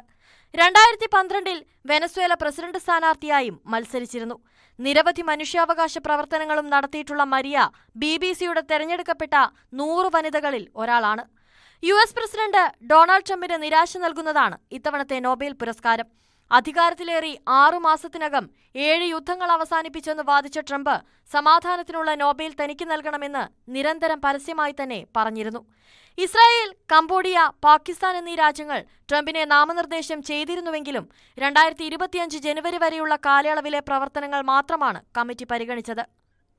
Speaker 18: 2012 വെനസ്വേല പ്രസിഡന്റ് സ്ഥാനാർത്ഥിയായും മത്സരിച്ചിരുന്നു. നിരവധി മനുഷ്യാവകാശ പ്രവർത്തനങ്ങളും നടത്തിയിട്ടുള്ള മരിയ BBC-യുടെ തെരഞ്ഞെടുക്കപ്പെട്ട 100 വനിതകളിൽ ഒരാളാണ്. US പ്രസിഡന്റ് ഡൊണാൾഡ് ട്രംപിന് നിരാശ നൽകുന്നതാണ് ഇത്തവണത്തെ നോബേൽ പുരസ്കാരം. അധികാരത്തിലേറി 6 മാസത്തിനകം 7 യുദ്ധങ്ങൾ അവസാനിപ്പിച്ചെന്ന് വാദിച്ച ട്രംപ് സമാധാനത്തിനുള്ള നോബേൽ തനിക്ക് നൽകണമെന്ന് നിരന്തരം പരസ്യമായി തന്നെ പറഞ്ഞിരുന്നു. ഇസ്രായേൽ, കംബോഡിയ, പാകിസ്ഥാൻ എന്നീ രാജ്യങ്ങൾ ട്രംപിനെ നാമനിർദ്ദേശം ചെയ്തിരുന്നുവെങ്കിലും 2025 ജനുവരി വരെയുള്ള കാലയളവിലെ പ്രവർത്തനങ്ങൾ മാത്രമാണ് കമ്മിറ്റി പരിഗണിച്ചത്.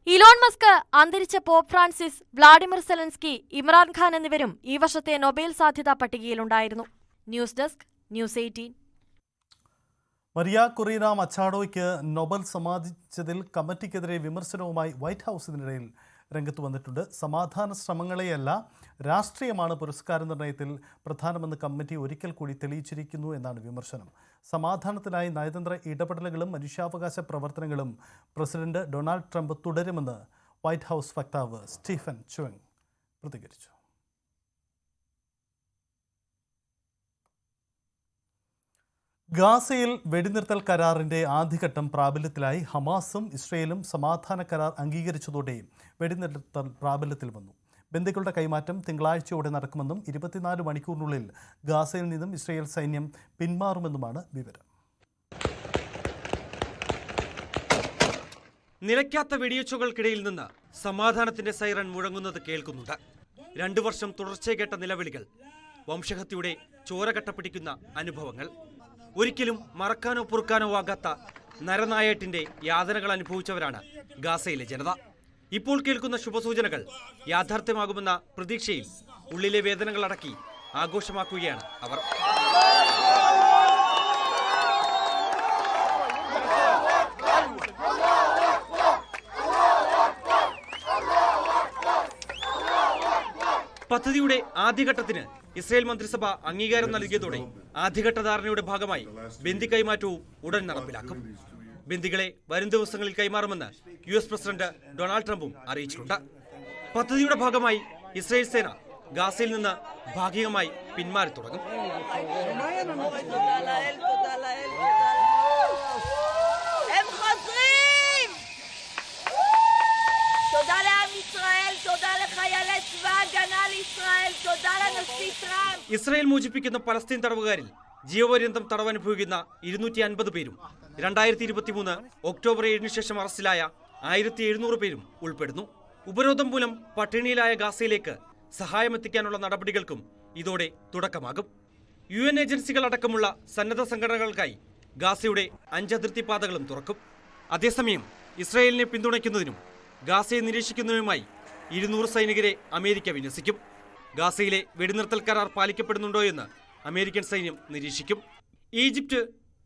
Speaker 18: ഇലോൺ മസ്ക്, അന്തരിച്ച pop Francis, Vladimir Zelensky, Imran Khan എന്നിവരും ഈ വർഷത്തെ നൊബേൽ സാധ്യതാ പട്ടികയിലുണ്ടായിരുന്നു. News desk, News 18.
Speaker 1: Maria Corina മച്ചാഡോയ്ക്ക് Nobel സമ്മാനിച്ചതിൽ കമ്മിറ്റിക്കെതിരെ വിമർശനവുമായി വൈറ്റ് ഹൗസ് ഇതിനിടയിൽ രംഗത്ത് വന്നിട്ടുണ്ട്. സമാധാന ശ്രമങ്ങളെയല്ല, രാഷ്ട്രീയമാണ് പുരസ്കാര നിർണയത്തിൽ പ്രധാനമെന്ന് കമ്മിറ്റി ഒരിക്കൽ കൂടി തെളിയിച്ചിരിക്കുന്നു എന്നാണ് വിമർശനം. സമാധാനത്തിനായി നയതന്ത്ര ഇടപെടലുകളും മനുഷ്യാവകാശ പ്രവർത്തനങ്ങളും പ്രസിഡന്റ് ഡൊണാൾഡ് ട്രംപ് തുടരുമെന്ന് വൈറ്റ് ഹൗസ് വക്താവ് സ്റ്റീഫൻ ചുവങ് പ്രതികരിച്ചു. ഗാസയിൽ വെടിനിർത്തൽ കരാറിന്റെ ആദ്യഘട്ടം പ്രാബല്യത്തിലായി. ഹമാസും ഇസ്രയേലും സമാധാന കരാർ അംഗീകരിച്ചതോടെ വെടിനിർത്തൽ പ്രാബല്യത്തിൽ വന്നു. ബന്ദികളുടെ കൈമാറ്റം തിങ്കളാഴ്ചയോടെ നടക്കുമെന്നും 24 മണിക്കൂറിനുള്ളിൽ ഗാസയിൽ നിന്നും ഇസ്രയേൽ സൈന്യം പിന്മാറുമെന്നുമാണ് വിവരം.
Speaker 19: നിലയ്ക്കാത്ത വെടിയൊച്ചകൾക്കിടയിൽ നിന്ന് സമാധാനത്തിന്റെ സൈറൺ മുഴങ്ങുന്നത് കേൾക്കുന്നുണ്ട്. 2 വർഷം തുടർച്ചയായി കേട്ട നിലവിളികൾ, വംശഹത്യയുടെ ചോരകട്ട പിടിക്കുന്ന അനുഭവങ്ങൾ, ഒരിക്കലും മറക്കാനോ പൊറുക്കാനോ ആകാത്ത നരനായേട്ടിന്റെ യാതനകൾ അനുഭവിച്ചവരാണ് ഗാസയിലെ ജനത. ഇപ്പോൾ കേൾക്കുന്ന ശുഭസൂചനകൾ യാഥാർത്ഥ്യമാകുമെന്ന പ്രതീക്ഷയിൽ ഉള്ളിലെ വേദനകൾ അടക്കി ആഘോഷമാക്കുകയാണ് അവർ. പദ്ധതിയുടെ ആദ്യഘട്ടത്തിന് ഇസ്രയേൽ മന്ത്രിസഭ അംഗീകാരം നൽകിയതോടെ ആദ്യഘട്ട ധാരണയുടെ ഭാഗമായി ബന്ദി കൈമാറ്റവും ഉടൻ നടപ്പിലാക്കും. ബന്ദികളെ വരും ദിവസങ്ങളിൽ കൈമാറുമെന്ന് US പ്രസിഡന്റ് ഡൊണാൾഡ് ട്രംപും അറിയിച്ചിട്ടുണ്ട്. പദ്ധതിയുടെ ഭാഗമായി ഇസ്രയേൽ സേന ഗാസയിൽ നിന്ന് ഭാഗികമായി പിന്മാറി തുടങ്ങും. ഇസ്രായേൽ മോചിപ്പിക്കുന്ന പലസ്തീൻ തടവുകാരിൽ ജീവപര്യന്തം തടവനുഭവിക്കുന്ന 250 പേരും 2023 ഒക്ടോബർ 7 ശേഷം അറസ്റ്റിലായ 1700 പേരും ഉൾപ്പെടുന്നു. ഉപരോധം മൂലം പട്ടിണിയിലായ ഗാസയിലേക്ക് സഹായമെത്തിക്കാനുള്ള നടപടികൾക്കും ഇതോടെ തുടക്കമാകും. UN ഏജൻസികൾ അടക്കമുള്ള സന്നദ്ധ സംഘടനകൾക്കായി ഗാസയുടെ 5 അതിർത്തി പാതകളും തുറക്കും. അതേസമയം ഇസ്രായേലിനെ പിന്തുണയ്ക്കുന്നതിനും ഗാസയെ നിരീക്ഷിക്കുന്നതിനുമായി 200 സൈനികരെ അമേരിക്ക വിന്യസിക്കും. ഗാസയിലെ വെടിനിർത്തൽ കരാർ പാലിക്കപ്പെടുന്നുണ്ടോ എന്ന് അമേരിക്കൻ സൈന്യം നിരീക്ഷിക്കും. ഈജിപ്ത്,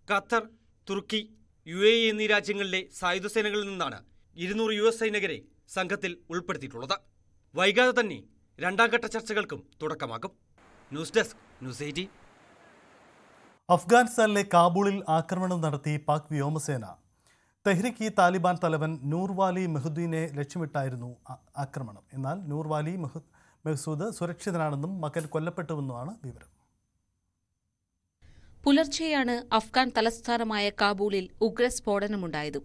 Speaker 19: ഖത്തർ, തുർക്കി, UAE എന്നീ രാജ്യങ്ങളിലെ സായുധ സേനകളിൽ നിന്നാണ് 200 US സൈനികരെ സംഘത്തിൽ ഉൾപ്പെടുത്തിയിട്ടുള്ളത്. വൈകാതെ തന്നെ 2ാം ഘട്ട ചർച്ചകൾക്കും തുടക്കമാകും. News desk, News 18.
Speaker 1: അഫ്ഗാനിസ്ഥാനിലെ കാബൂളിൽ ആക്രമണം നടത്തി പാക് വ്യോമസേന. തെഹ്രിക്ക് താലിബാൻ തലവൻ നൂർവാലി മെഹ്ദൂദിനെ ലക്ഷ്യമിട്ടായിരുന്നു ആക്രമണം. എന്നാൽ നൂർവാലി മെഹ്സൂദ് സുരക്ഷിതനാണെന്നും മകൻ കൊല്ലപ്പെട്ടുവെന്നുമാണ് വിവരം.
Speaker 20: പുലർച്ചെയാണ് അഫ്ഗാൻ തലസ്ഥാനമായ കാബൂളിൽ ഉഗ്രസ്ഫോടനമുണ്ടായത്.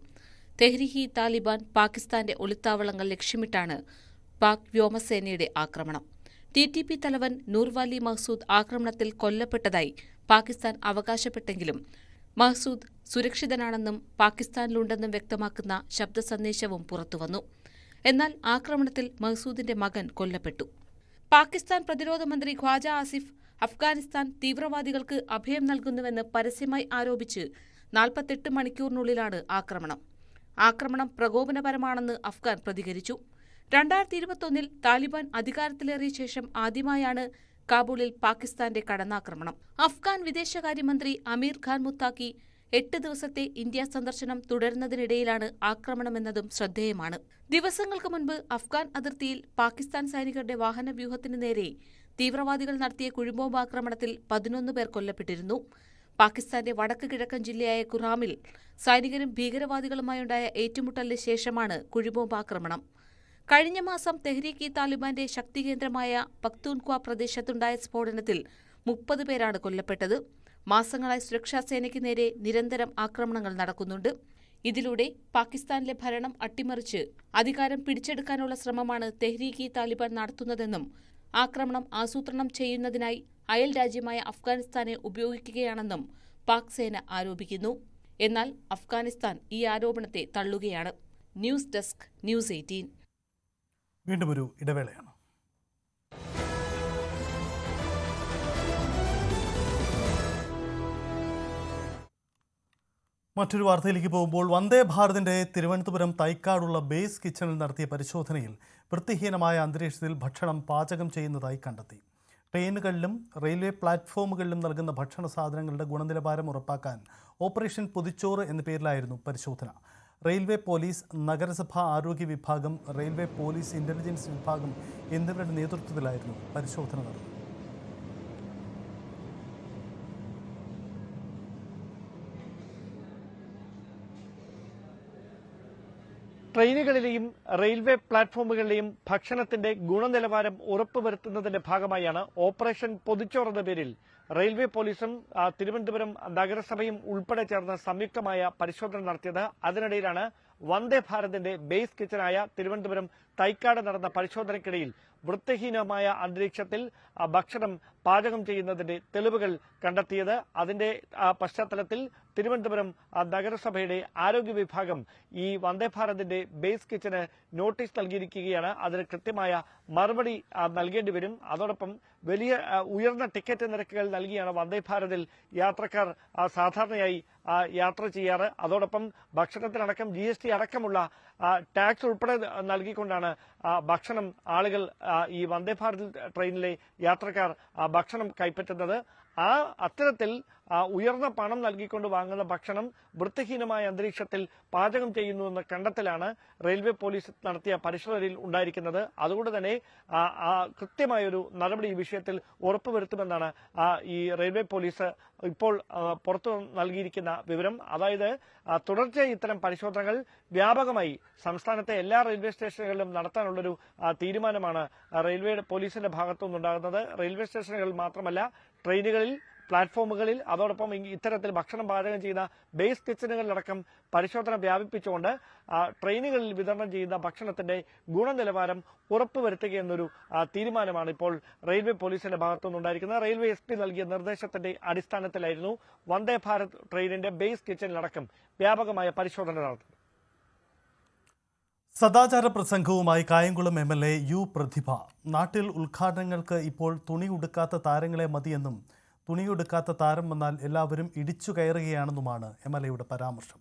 Speaker 20: തെഹ്രിക്ക് താലിബാൻ പാകിസ്ഥാന്റെ ഒളിത്താവളങ്ങൾ ലക്ഷ്യമിട്ടാണ് പാക് വ്യോമസേനയുടെ ആക്രമണം. TTP തലവൻ നൂർവാലി മഹ്സൂദ് ആക്രമണത്തിൽ കൊല്ലപ്പെട്ടതായി പാകിസ്ഥാൻ അവകാശപ്പെട്ടെങ്കിലും മഹ്സൂദ് സുരക്ഷിതനാണെന്നും പാകിസ്ഥാനിലുണ്ടെന്നും വ്യക്തമാക്കുന്ന ശബ്ദ സന്ദേശവും പുറത്തുവന്നു. എന്നാൽ ആക്രമണത്തിൽ മഹ്സൂദിന്റെ മകൻ കൊല്ലപ്പെട്ടു. പാകിസ്ഥാൻ പ്രതിരോധ മന്ത്രി ഖ്വാജ ആസിഫ് അഫ്ഗാനിസ്ഥാൻ തീവ്രവാദികൾക്ക് അഭയം നൽകുന്നുവെന്ന് പരസ്യമായി ആരോപിച്ച് 48 മണിക്കൂറിനുള്ളിലാണ് ആക്രമണം പ്രകോപനപരമാണെന്ന് അഫ്ഗാൻ പ്രതികരിച്ചു. 2021 താലിബാൻ അധികാരത്തിലേറിയ ശേഷം ആദ്യമായാണ് കാബൂളിൽ പാകിസ്ഥാന്റെ കടന്നാക്രമണം. അഫ്ഗാൻ വിദേശകാര്യമന്ത്രി അമീർ ഖാൻ മുത്താക്കി 8 ദിവസത്തെ ഇന്ത്യ സന്ദർശനം തുടരുന്നതിനിടയിലാണ് ആക്രമണമെന്നതും ശ്രദ്ധേയമാണ്. ദിവസങ്ങൾക്ക് മുൻപ് അഫ്ഗാൻ അതിർത്തിയിൽ പാകിസ്ഥാൻ സൈനികരുടെ വാഹനവ്യൂഹത്തിനു നേരെ തീവ്രവാദികൾ നടത്തിയ കുഴിബോംബാക്രമണത്തിൽ 11 പേർ കൊല്ലപ്പെട്ടിരുന്നു. പാകിസ്ഥാന്റെ വടക്ക് കിഴക്കൻ ജില്ലയായ കുറാമിൽ സൈനികരും ഭീകരവാദികളുമായുണ്ടായ ഏറ്റുമുട്ടലിന് ശേഷമാണ് കുഴിബോംബാക്രമണം. കഴിഞ്ഞ മാസം തെഹ്രീക്ക് താലിബാന്റെ ശക്തികേന്ദ്രമായ പക്തൂൺഖ്വ പ്രദേശത്തുണ്ടായ സ്ഫോടനത്തിൽ 30 പേരാണ് കൊല്ലപ്പെട്ടത്. മാസങ്ങളായി സുരക്ഷാസേനയ്ക്ക് നേരെ നിരന്തരം ആക്രമണങ്ങൾ നടക്കുന്നുണ്ട്. ഇതിലൂടെ പാകിസ്ഥാനിലെ ഭരണം അട്ടിമറിച്ച് അധികാരം പിടിച്ചെടുക്കാനുള്ള ശ്രമമാണ് തെഹ്രീക്ക് താലിബാൻ നടത്തുന്നതെന്നും ആക്രമണം ആസൂത്രണം ചെയ്യുന്നതിനായി അയൽ രാജ്യമായ അഫ്ഗാനിസ്ഥാനെ ഉപയോഗിക്കുകയാണെന്നും പാക് സേന ആരോപിക്കുന്നു. എന്നാൽ അഫ്ഗാനിസ്ഥാൻ ഈ ആരോപണത്തെ തള്ളുകയാണ്. News desk news 18.
Speaker 1: വീണ്ടും ഒരു ഇടവേളയാണ്. മറ്റൊരു വാർത്തയിലേക്ക് പോകുമ്പോൾ വന്ദേ ഭാരതിന്റെ തിരുവനന്തപുരം തൈക്കാടുള്ള ബേസ് കിച്ചണിൽ നടത്തിയ പരിശോധനയിൽ വൃത്തിഹീനമായ അന്തരീക്ഷത്തിൽ ഭക്ഷണം പാചകം ചെയ്യുന്നതായി കണ്ടെത്തി. ട്രെയിനുകളിലും റെയിൽവേ പ്ലാറ്റ്ഫോമുകളിലും നൽകുന്ന ഭക്ഷണ സാധനങ്ങളുടെ ഗുണനിലവാരം ഉറപ്പാക്കാൻ ഓപ്പറേഷൻ പൊതിച്ചോറ് എന്ന പേരിലായിരുന്നു പരിശോധന. റെയിൽവേ പോലീസ്, നഗരസഭാ ആരോഗ്യ വിഭാഗം, റെയിൽവേ പോലീസ് ഇന്റലിജൻസ് വിഭാഗം എന്നിവരുടെ നേതൃത്വത്തിലായിരുന്നു പരിശോധന നടന്നത്.
Speaker 4: ട്രെയിനുകളിലെയും റെയിൽവേ പ്ലാറ്റ്ഫോമുകളിലെയും ഭക്ഷണത്തിന്റെ ഗുണനിലവാരം ഉറപ്പുവരുത്തുന്നതിന്റെ ഭാഗമായാണ് ഓപ്പറേഷൻ പൊതിച്ചോർ എന്ന പേരിൽ റെയിൽവേ പോലീസും തിരുവനന്തപുരം നഗരസഭയും ഉൾപ്പെടെ ചേർന്ന് സംയുക്തമായ പരിശോധന നടത്തിയത്. അതിനിടയിലാണ് വന്ദേ ഭാരതിന്റെ ബേസ് കിച്ചനായ തിരുവനന്തപുരം തൈക്കാട് നടന്ന പരിശോധനയ്ക്കിടയിൽ വൃത്തിഹീനമായ അന്തരീക്ഷത്തിൽ ഭക്ഷണം പാചകം ചെയ്യുന്നതിന്റെ തെളിവുകൾ കണ്ടെത്തിയത്. അതിന്റെ പശ്ചാത്തലത്തിൽ തിരുവനന്തപുരം നഗരസഭയുടെ ആരോഗ്യ വിഭാഗം ഈ വന്ദേ ഭാരതിന്റെ ബേസ് കിച്ചന് നോട്ടീസ് നൽകിയിരിക്കുകയാണ്. അതിന് കൃത്യമായ മറുപടി നൽകേണ്ടി വരും. അതോടൊപ്പം വലിയ ഉയർന്ന ടിക്കറ്റ് നിരക്കുകൾ നൽകിയാണ് വന്ദേ ഭാരതിൽ യാത്രക്കാർ സാധാരണയായി യാത്ര ചെയ്യാറ്. അതോടൊപ്പം ഭക്ഷണത്തിനടക്കം GST അടക്കമുള്ള ടാക്സ് ഉൾപ്പെടെ നൽകിക്കൊണ്ടാണ് ഭക്ഷണം ആളുകൾ ഈ വന്ദേ ഭാരത് ട്രെയിനിലെ യാത്രക്കാർ ഭക്ഷണം കൈപ്പറ്റുന്നത്. അത്തരത്തിൽ ഉയർന്ന പണം നൽകിക്കൊണ്ട് വാങ്ങുന്ന ഭക്ഷണം വൃത്തിഹീനമായ അന്തരീക്ഷത്തിൽ പാചകം ചെയ്യുന്നുവെന്ന കണ്ടെത്തലാണ് റെയിൽവേ പോലീസ് നടത്തിയ പരിശോധനയിൽ ഉണ്ടായിരിക്കുന്നത്. അതുകൊണ്ട് തന്നെ കൃത്യമായൊരു നടപടി ഈ വിഷയത്തിൽ ഉറപ്പുവരുത്തുമെന്നാണ് ഈ റെയിൽവേ പോലീസ് ഇപ്പോൾ പുറത്തു നൽകിയിരിക്കുന്ന വിവരം. അതായത് തുടർച്ചയായി ഇത്തരം പരിശോധനകൾ വ്യാപകമായി സംസ്ഥാനത്തെ എല്ലാ റെയിൽവേ സ്റ്റേഷനുകളിലും നടത്താനുള്ളൊരു തീരുമാനമാണ് റെയിൽവേ പോലീസിന്റെ ഭാഗത്തുനിന്നുണ്ടാകുന്നത്. റെയിൽവേ സ്റ്റേഷനുകളിൽ മാത്രമല്ല, ട്രെയിനുകളിൽ, പ്ലാറ്റ്ഫോമുകളിൽ, അതോടൊപ്പം ഇത്തരത്തിൽ ഭക്ഷണം പാചകം ചെയ്യുന്ന ബേസ് കിച്ചനുകളിലടക്കം പരിശോധന വ്യാപിപ്പിച്ചുകൊണ്ട് ട്രെയിനുകളിൽ വിതരണം ചെയ്യുന്ന ഭക്ഷണത്തിന്റെ ഗുണനിലവാരം ഉറപ്പുവരുത്തുക എന്നൊരു തീരുമാനമാണ് ഇപ്പോൾ റെയിൽവേ പോലീസിന്റെ ഭാഗത്തുനിന്നുണ്ടായിരിക്കുന്നത്. റെയിൽവേ SP നൽകിയ നിർദ്ദേശത്തിന്റെ അടിസ്ഥാനത്തിലായിരുന്നു വന്ദേ ഭാരത് ട്രെയിനിന്റെ ബേസ് കിച്ചനിലടക്കം വ്യാപകമായ പരിശോധന നടത്തുന്നത്.
Speaker 1: സദാചാര പ്രസംഗവുമായി കായംകുളം MLA U പ്രതിഭ. നാട്ടിൽ ഉദ്ഘാടനങ്ങൾക്ക് ഇപ്പോൾ തുണി ഉടുക്കാത്ത താരങ്ങളെ മതിയെന്നും തുണിയുടുക്കാത്ത താരം വന്നാൽ എല്ലാവരും ഇടിച്ചു കയറുകയാണെന്നുമാണ് MLAയുടെ പരാമർശം.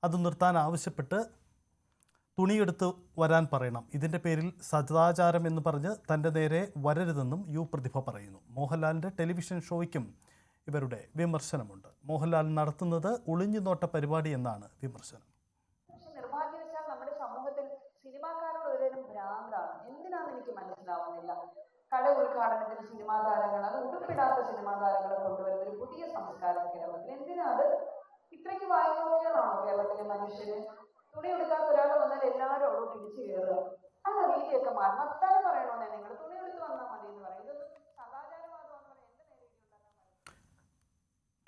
Speaker 1: അത് നിർത്താൻ ആവശ്യപ്പെട്ട് തുണിയെടുത്ത് വരാൻ പറയണം. ഇതിന്റെ പേരിൽ സദാചാരം എന്ന് പറഞ്ഞ് തന്റെ നേരെ വരരുതെന്നും U പ്രതിഭ പറയുന്നു. മോഹൻലാലിന്റെ ടെലിവിഷൻ ഷോയ്ക്കും ഇവരുടെ വിമർശനമുണ്ട്. മോഹൻലാൽ നടത്തുന്നത് ഒളിഞ്ഞുനോട്ട പരിപാടി എന്നാണ് വിമർശനം.
Speaker 21: നിർഭാഗ്യവശാൽ നമ്മുടെ സമൂഹത്തിൽ സിനിമാക്കാരോട് ഒരുതരം ഭ്രാന്താണ്. എന്തിനാണെന്ന് എനിക്ക് മനസ്സിലാവുന്നില്ല. കട ഉദ്ഘാടനത്തിന് സിനിമാ താരങ്ങൾ, അത് ഉടുപ്പിടാത്ത സിനിമാ താരങ്ങളെ കൊണ്ടുവരുന്ന ഒരു പുതിയ സംസ്കാരം കേരളത്തിൽ. എന്തിനാ അത് ഇത്രയ്ക്ക് വായുകയാണോ കേരളത്തിലെ മനുഷ്യര്? തുണി എടുക്കാത്ത ഒരാൾ വന്നാൽ എല്ലാവരും അവിടെ തിരിച്ചു കയറുക. ആ രീതിയൊക്കെ മാറണം. വർത്താനം പറയണമെന്നേ നിങ്ങൾ തുണി എടുത്ത് വന്നാൽ മതി എന്ന് പറയും. ഇതൊന്നും സദാചാരവാദമെന്ന് പറയാൻ എന്റെ നേരെ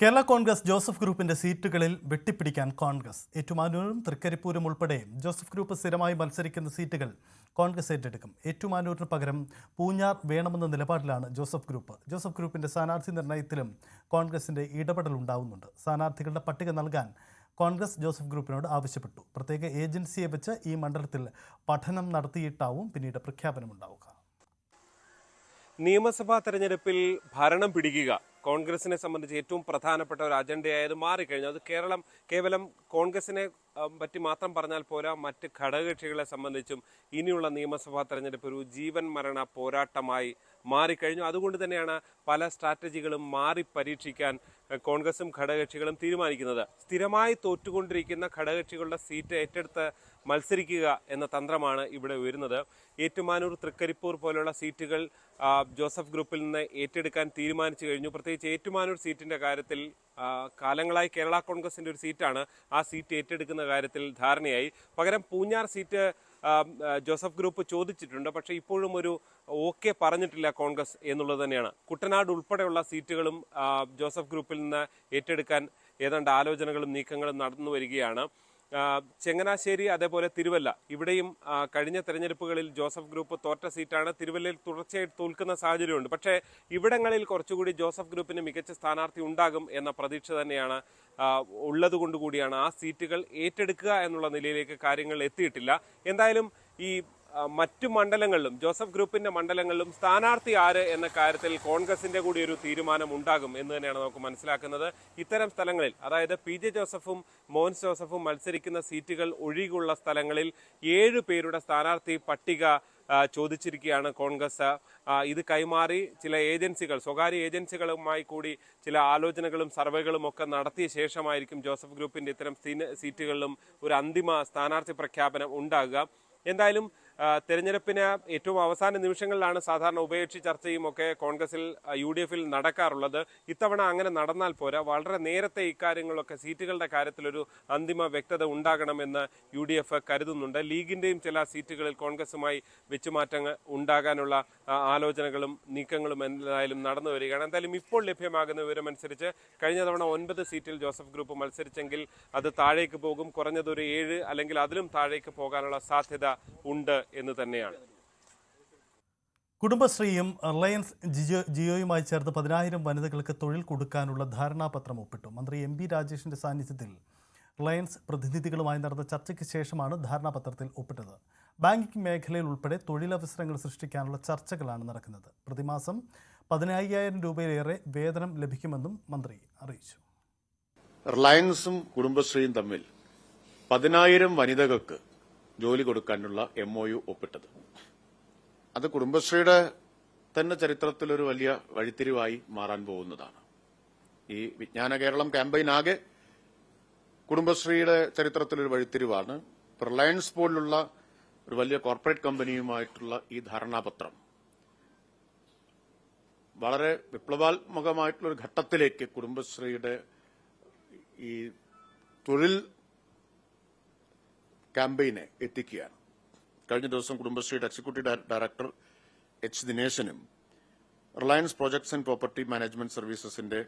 Speaker 1: കേരള കോൺഗ്രസ് ജോസഫ് ഗ്രൂപ്പിന്റെ സീറ്റുകളിൽ വെട്ടിപ്പിടിക്കാൻ കോൺഗ്രസ്. ഏറ്റുമാനൂരും തൃക്കരിപ്പൂരും ഉൾപ്പെടെ ജോസഫ് ഗ്രൂപ്പ് സ്ഥിരമായി മത്സരിക്കുന്ന സീറ്റുകൾ കോൺഗ്രസ് ഏറ്റെടുക്കും. ഏറ്റുമാനൂരിന് പകരം പൂഞ്ഞാർ വേണമെന്ന നിലപാടിലാണ് ജോസഫ് ഗ്രൂപ്പ്. ജോസഫ് ഗ്രൂപ്പിന്റെ സ്ഥാനാർത്ഥി നിർണയത്തിലും കോൺഗ്രസിന്റെ ഇടപെടൽ ഉണ്ടാവുന്നുണ്ട്. സ്ഥാനാർത്ഥികളുടെ പട്ടിക നൽകാൻ കോൺഗ്രസ് ജോസഫ് ഗ്രൂപ്പിനോട് ആവശ്യപ്പെട്ടു. പ്രത്യേക ഏജൻസിയെ വെച്ച് ഈ മണ്ഡലത്തിൽ പഠനം നടത്തിയിട്ടാവും പിന്നീട് പ്രഖ്യാപനമുണ്ടാവുക.
Speaker 3: നിയമസഭാ തെരഞ്ഞെടുപ്പിൽ ഭരണം പിടിക്കുക കോൺഗ്രസിനെ സംബന്ധിച്ച് ഏറ്റവും പ്രധാനപ്പെട്ട ഒരു അജണ്ടയായത് മാറിക്കഴിഞ്ഞു. അത് കേവലം കോൺഗ്രസിനെ പറ്റി മാത്രം പറഞ്ഞാൽ പോരാ, മറ്റ് ഘടകകക്ഷികളെ സംബന്ധിച്ചും ഇനിയുള്ള നിയമസഭാ തെരഞ്ഞെടുപ്പ് ഒരു ജീവൻ മരണ പോരാട്ടമായി മാറിക്കഴിഞ്ഞു. അതുകൊണ്ട് തന്നെയാണ് പല സ്ട്രാറ്റജികളും മാറി പരീക്ഷിക്കാൻ കോൺഗ്രസും ഘടകകക്ഷികളും തീരുമാനിക്കുന്നത്. സ്ഥിരമായി തോറ്റുകൊണ്ടിരിക്കുന്ന ഘടകകക്ഷികളുടെ സീറ്റ് ഏറ്റെടുത്ത് മത്സരിക്കുക എന്ന തന്ത്രമാണ് ഇവിടെ ഉയരുന്നത്. ഏറ്റുമാനൂർ, തൃക്കരിപ്പൂർ പോലുള്ള സീറ്റുകൾ ജോസഫ് ഗ്രൂപ്പിൽ നിന്ന് ഏറ്റെടുക്കാൻ തീരുമാനിച്ചു കഴിഞ്ഞു. പ്രത്യേകിച്ച് ഏറ്റുമാനൂർ സീറ്റിന്റെ കാര്യത്തിൽ കാലങ്ങളായി കേരള കോൺഗ്രസിന്റെ ഒരു സീറ്റാണ്. ആ സീറ്റ് ഏറ്റെടുക്കുന്ന കാര്യത്തിൽ ധാരണയായി. പകരം പൂഞ്ഞാർ സീറ്റ് ജോസഫ് ഗ്രൂപ്പ് ചോദിച്ചിട്ടുണ്ട്. പക്ഷേ ഇപ്പോഴും ഒരു ഓക്കെ പറഞ്ഞിട്ടില്ല കോൺഗ്രസ് എന്നുള്ളത് തന്നെയാണ്. കുട്ടനാട് ഉൾപ്പെടെയുള്ള സീറ്റുകളും ജോസഫ് ഗ്രൂപ്പിൽ നിന്ന് ഏറ്റെടുക്കാൻ ഏതാണ്ട് ആലോചനകളും നീക്കങ്ങളും നടന്നു വരികയാണ്. ചങ്ങനാശ്ശേരി, അതേപോലെ തിരുവല്ല, ഇവിടെയും കഴിഞ്ഞ തെരഞ്ഞെടുപ്പുകളിൽ ജോസഫ് ഗ്രൂപ്പ് തോറ്റ സീറ്റാണ്. തിരുവല്ലയിൽ തുടർച്ചയായി തോൽക്കുന്ന സാഹചര്യമുണ്ട്. പക്ഷേ ഇവിടങ്ങളിൽ കുറച്ചുകൂടി ജോസഫ് ഗ്രൂപ്പിന് മികച്ച സ്ഥാനാർത്ഥി ഉണ്ടാകും എന്ന പ്രതീക്ഷ തന്നെയാണ് ഉള്ളതുകൊണ്ടുകൂടിയാണ് ആ സീറ്റുകൾ ഏറ്റെടുക്കുക എന്നുള്ള നിലയിലേക്ക് കാര്യങ്ങൾ എത്തിയിട്ടില്ല. എന്തായാലും ഈ മറ്റു മണ്ഡലങ്ങളിലും ജോസഫ് ഗ്രൂപ്പിന്റെ മണ്ഡലങ്ങളിലും സ്ഥാനാർത്ഥി ആര് എന്ന കാര്യത്തിൽ കോൺഗ്രസിന്റെ കൂടി ഒരു തീരുമാനം ഉണ്ടാകും എന്ന് തന്നെയാണ് നമുക്ക് മനസ്സിലാക്കുന്നത്. ഇത്തരം സ്ഥലങ്ങളിൽ, അതായത് PJ ജോസഫും മോൻസ് ജോസഫും മത്സരിക്കുന്ന സീറ്റുകൾ ഒഴികെയുള്ള സ്ഥലങ്ങളിൽ 7 പേരുടെ സ്ഥാനാർത്ഥി പട്ടിക ചോദിച്ചിരിക്കുകയാണ് കോൺഗ്രസ്. ഇത് കൈമാറി ചില ഏജൻസികൾ, സ്വകാര്യ ഏജൻസികളുമായി കൂടി ചില ആലോചനകളും സർവേകളും ഒക്കെ നടത്തിയ ശേഷമായിരിക്കും ജോസഫ് ഗ്രൂപ്പിന്റെ ഇത്തരം സീറ്റുകളിലും ഒരു അന്തിമ സ്ഥാനാർത്ഥി പ്രഖ്യാപനം ഉണ്ടാകുക. എന്തായാലും തെരഞ്ഞെടുപ്പിന് ഏറ്റവും അവസാന നിമിഷങ്ങളിലാണ് സാധാരണ ഉഭയകക്ഷി ചർച്ചയും ഒക്കെ കോൺഗ്രസിൽ UDF-ൽ നടക്കാറുള്ളത്. ഇത്തവണ അങ്ങനെ നടന്നാൽ പോരാ, വളരെ നേരത്തെ ഇക്കാര്യങ്ങളൊക്കെ സീറ്റുകളുടെ കാര്യത്തിലൊരു അന്തിമ വ്യക്തത ഉണ്ടാകണമെന്ന് UDF കരുതുന്നുണ്ട്. ലീഗിന്റെയും ചില സീറ്റുകളിൽ കോൺഗ്രസുമായി വെച്ചുമാറ്റങ്ങൾ ഉണ്ടാകാനുള്ള ആലോചനകളും നീക്കങ്ങളും എന്തായാലും നടന്നു വരികയാണ്. എന്തായാലും ഇപ്പോൾ ലഭ്യമാകുന്ന വിവരമനുസരിച്ച് കഴിഞ്ഞ തവണ 9 സീറ്റിൽ ജോസഫ് ഗ്രൂപ്പ് മത്സരിച്ചെങ്കിൽ അത് താഴേക്ക് പോകും. കുറഞ്ഞതൊരു 7 അല്ലെങ്കിൽ അതിലും താഴേക്ക് പോകാനുള്ള സാധ്യത ഉണ്ട് എന്ന് തന്നെയാണ്.
Speaker 1: കുടുംബശ്രീയും റിലയൻസ് ജിയോയുമായി ചേർത്ത് 10,000 വനിതകൾക്ക് തൊഴിൽ കൊടുക്കാനുള്ള ധാരണാപത്രം ഒപ്പിട്ടു. മന്ത്രി MB രാജേഷിന്റെ സാന്നിധ്യത്തിൽ റിലയൻസ് പ്രതിനിധികളുമായി നടന്ന ചർച്ചയ്ക്ക് ശേഷമാണ് ധാരണാപത്രത്തിൽ ഒപ്പിട്ടത്. ബാങ്കിംഗ് മേഖലയിൽ ഉൾപ്പെടെ തൊഴിലവസരങ്ങൾ സൃഷ്ടിക്കാനുള്ള ചർച്ചകളാണ് നടക്കുന്നത്. പ്രതിമാസം 15,000 രൂപയിലേറെ വേതനം ലഭിക്കുമെന്നും മന്ത്രി അറിയിച്ചു.
Speaker 22: റിലയൻസും കുടുംബശ്രീയും തമ്മിൽ 10,000 വനിതകൾക്ക് ജോലി കൊടുക്കാനുള്ള MOU ഒപ്പിട്ടത്. അത് കുടുംബശ്രീയുടെ തന്നെ ചരിത്രത്തിലൊരു വലിയ വഴിത്തിരിവായി മാറാൻ പോകുന്നതാണ്. ഈ വിജ്ഞാന കേരളം ക്യാമ്പയിൻ ആകെ കുടുംബശ്രീയുടെ ചരിത്രത്തിലൊരു വഴിത്തിരിവാണ്. റിലയൻസ് പോലുള്ള ഒരു വലിയ കോർപ്പറേറ്റ് കമ്പനിയുമായിട്ടുള്ള ഈ ധാരണാപത്രം വളരെ വിപ്ലവാത്മകമായിട്ടുള്ള ഒരു ഘട്ടത്തിലേക്ക് കുടുംബശ്രീയുടെ ഈ തൊഴിൽ ക്യാമ്പയിനെ എത്തിക്കുകയാണ്. കഴിഞ്ഞ ദിവസം കുടുംബശ്രീയുടെ എക്സിക്യൂട്ടീവ് ഡയറക്ടർ H. ദിനേശനും Reliance projects and property management സർവീസസിന്റെ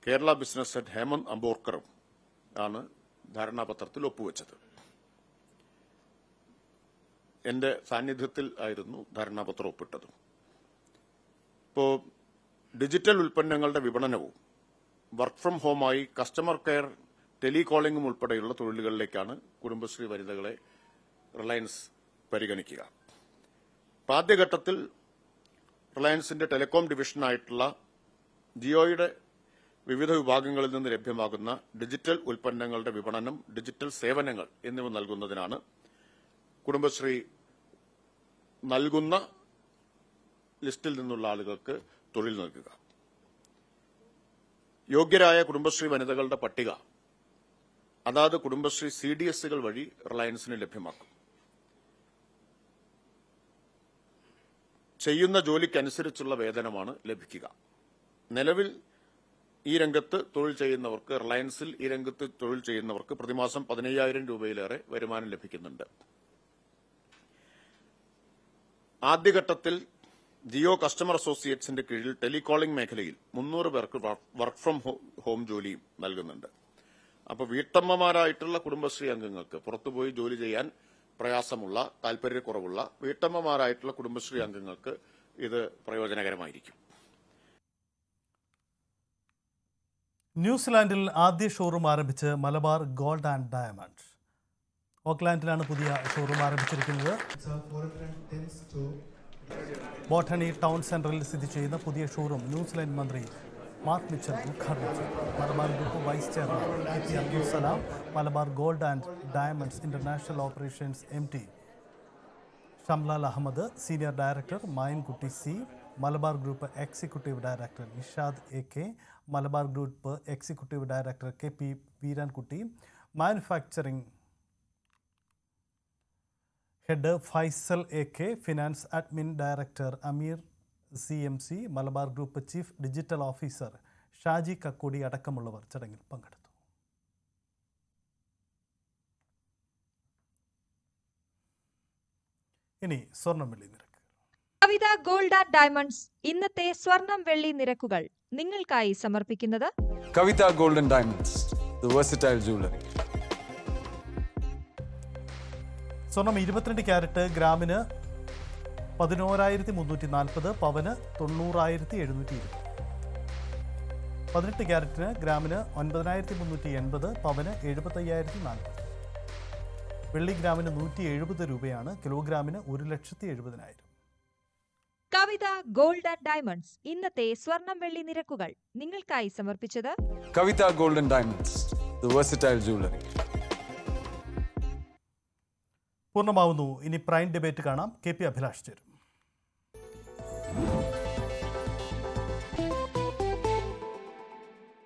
Speaker 22: കേരള ബിസിനസ് ഹെഡ് ഹേമന്ത് അംബോർക്കറും ആണ് ധാരണാപത്രത്തിൽ ഒപ്പുവെച്ചത്. എന്റെ സാന്നിധ്യത്തിൽ ആയിരുന്നു ധാരണാപത്രം ഒപ്പിട്ടത്. ഇപ്പോൾ ഡിജിറ്റൽ ഉൽപ്പന്നങ്ങളുടെ വിപണനവും വർക്ക് ഫ്രം ഹോമായി കസ്റ്റമർ കെയർ, ടെലികോളിംഗും ഉൾപ്പെടെയുള്ള തൊഴിലുകളിലേക്കാണ് കുടുംബശ്രീ വനിതകളെ റിലയൻസ് പരിഗണിക്കുക. ആദ്യഘട്ടത്തിൽ റിലയൻസിന്റെ ടെലികോം ഡിവിഷനായിട്ടുള്ള ജിയോയുടെ വിവിധ വിഭാഗങ്ങളിൽ നിന്ന് ലഭ്യമാകുന്ന ഡിജിറ്റൽ ഉൽപ്പന്നങ്ങളുടെ വിപണനം, ഡിജിറ്റൽ സേവനങ്ങൾ എന്നിവ നൽകുന്നതിനാണ് കുടുംബശ്രീ നൽകുന്ന ലിസ്റ്റിൽ നിന്നുള്ള ആളുകൾക്ക് തൊഴിൽ നൽകുക. യോഗ്യരായ കുടുംബശ്രീ വനിതകളുടെ പട്ടിക അതാത് കുടുംബശ്രീ CDSകൾ വഴി റിലയൻസിന് ലഭ്യമാക്കും. ചെയ്യുന്ന ജോലിക്കനുസരിച്ചുള്ള വേതനമാണ് ലഭിക്കുക. നിലവിൽ ഈ രംഗത്ത് തൊഴിൽ ചെയ്യുന്നവർക്ക്, റിലയൻസിൽ ഈ രംഗത്ത് തൊഴിൽ ചെയ്യുന്നവർക്ക് പ്രതിമാസം 15,000 രൂപയിലേറെ വരുമാനം ലഭിക്കുന്നുണ്ട്. ആദ്യഘട്ടത്തിൽ ജിയോ കസ്റ്റമർ അസോസിയേറ്റ്സിന്റെ കീഴിൽ ടെലികോളിംഗ് മേഖലയിൽ 300 പേർക്ക് വർക്ക് ഫ്രം ഹോം ജോലിയും നൽകുന്നുണ്ട്. അപ്പോൾ വീട്ടമ്മമാരായിട്ടുള്ള കുടുംബശ്രീ അംഗങ്ങൾക്ക്, പുറത്തുപോയി ജോലി ചെയ്യാൻ പ്രയാസമുള്ള, താൽപര്യക്കുറവുള്ള വീട്ടമ്മമാരായിട്ടുള്ള കുടുംബശ്രീ അംഗങ്ങൾക്ക് ഇത് പ്രയോജനകരമായിരിക്കും.
Speaker 1: ന്യൂസിലാൻഡിൽ ആദ്യ ഷോറൂം ആരംഭിച്ച് മലബാർ ഗോൾഡ് ആൻഡ് ഡയമണ്ട്. ഓക്ലാൻഡിലാണ് പുതിയ ഷോറൂം ആരംഭിച്ചിരിക്കുന്നത്. ബോട്ടണി ടൗൺ സെന്ററിൽ സ്ഥിതി ചെയ്യുന്ന പുതിയ ഷോറൂം ന്യൂസിലാൻഡ് മന്ത്രി മാർക്ക് മിച്ചൽ ഉദ്ഘാടനം ചെയ്തു. Malabar group vice chairman KP Abdul Salam, Malabar gold and diamonds international operations MD Shamlal Ahammed, senior director Mayankutty C, Malabar group executive director Nishad AK, Malabar group executive director KP Veerankutty, manufacturing head Faisal AK, finance admin director Ameer CMC, Malabar group chief digital officer Shaji Kakkodi അടക്കമുള്ളവർ ചടങ്ങിൽ പങ്കെടുത്തു. ഇനി സ്വർണം വെള്ളി നിരക്ക്.
Speaker 7: കവിത gold and diamonds ഇന്നത്തെ സ്വർണം വെള്ളി നിരക്കുകൾ നിങ്ങൾക്കായി സമർപ്പിക്കുന്നത്
Speaker 9: Kavitha gold and diamonds, the versatile jewellery.
Speaker 1: സ്വർണം 22 ക്യാരറ്റ് ഗ്രാമിന് 11,340, പവന് 90,720. 18 ക്യാരറ്റിന് ഗ്രാമിന് 9,380, പവന് 75,040. വെള്ളി ഗ്രാമിന് 170 രൂപയാണ്, കിലോഗ്രാമിന് 1,70,000.
Speaker 7: കവിത ഗോൾഡ് ആൻഡ് ഡയമണ്ട്സ് ഇന്നത്തെ സ്വർണം വെള്ളി നിരക്കുകൾ നിങ്ങൾക്കായി സമർപ്പിച്ചത്
Speaker 9: Kavitha gold and diamonds, the versatile jewellery.
Speaker 1: പൂർണ്ണമാവുന്നു. ഇനി പ്രൈം ഡിബേറ്റ് കാണാം. KP അഭിലാഷ് ചേരും.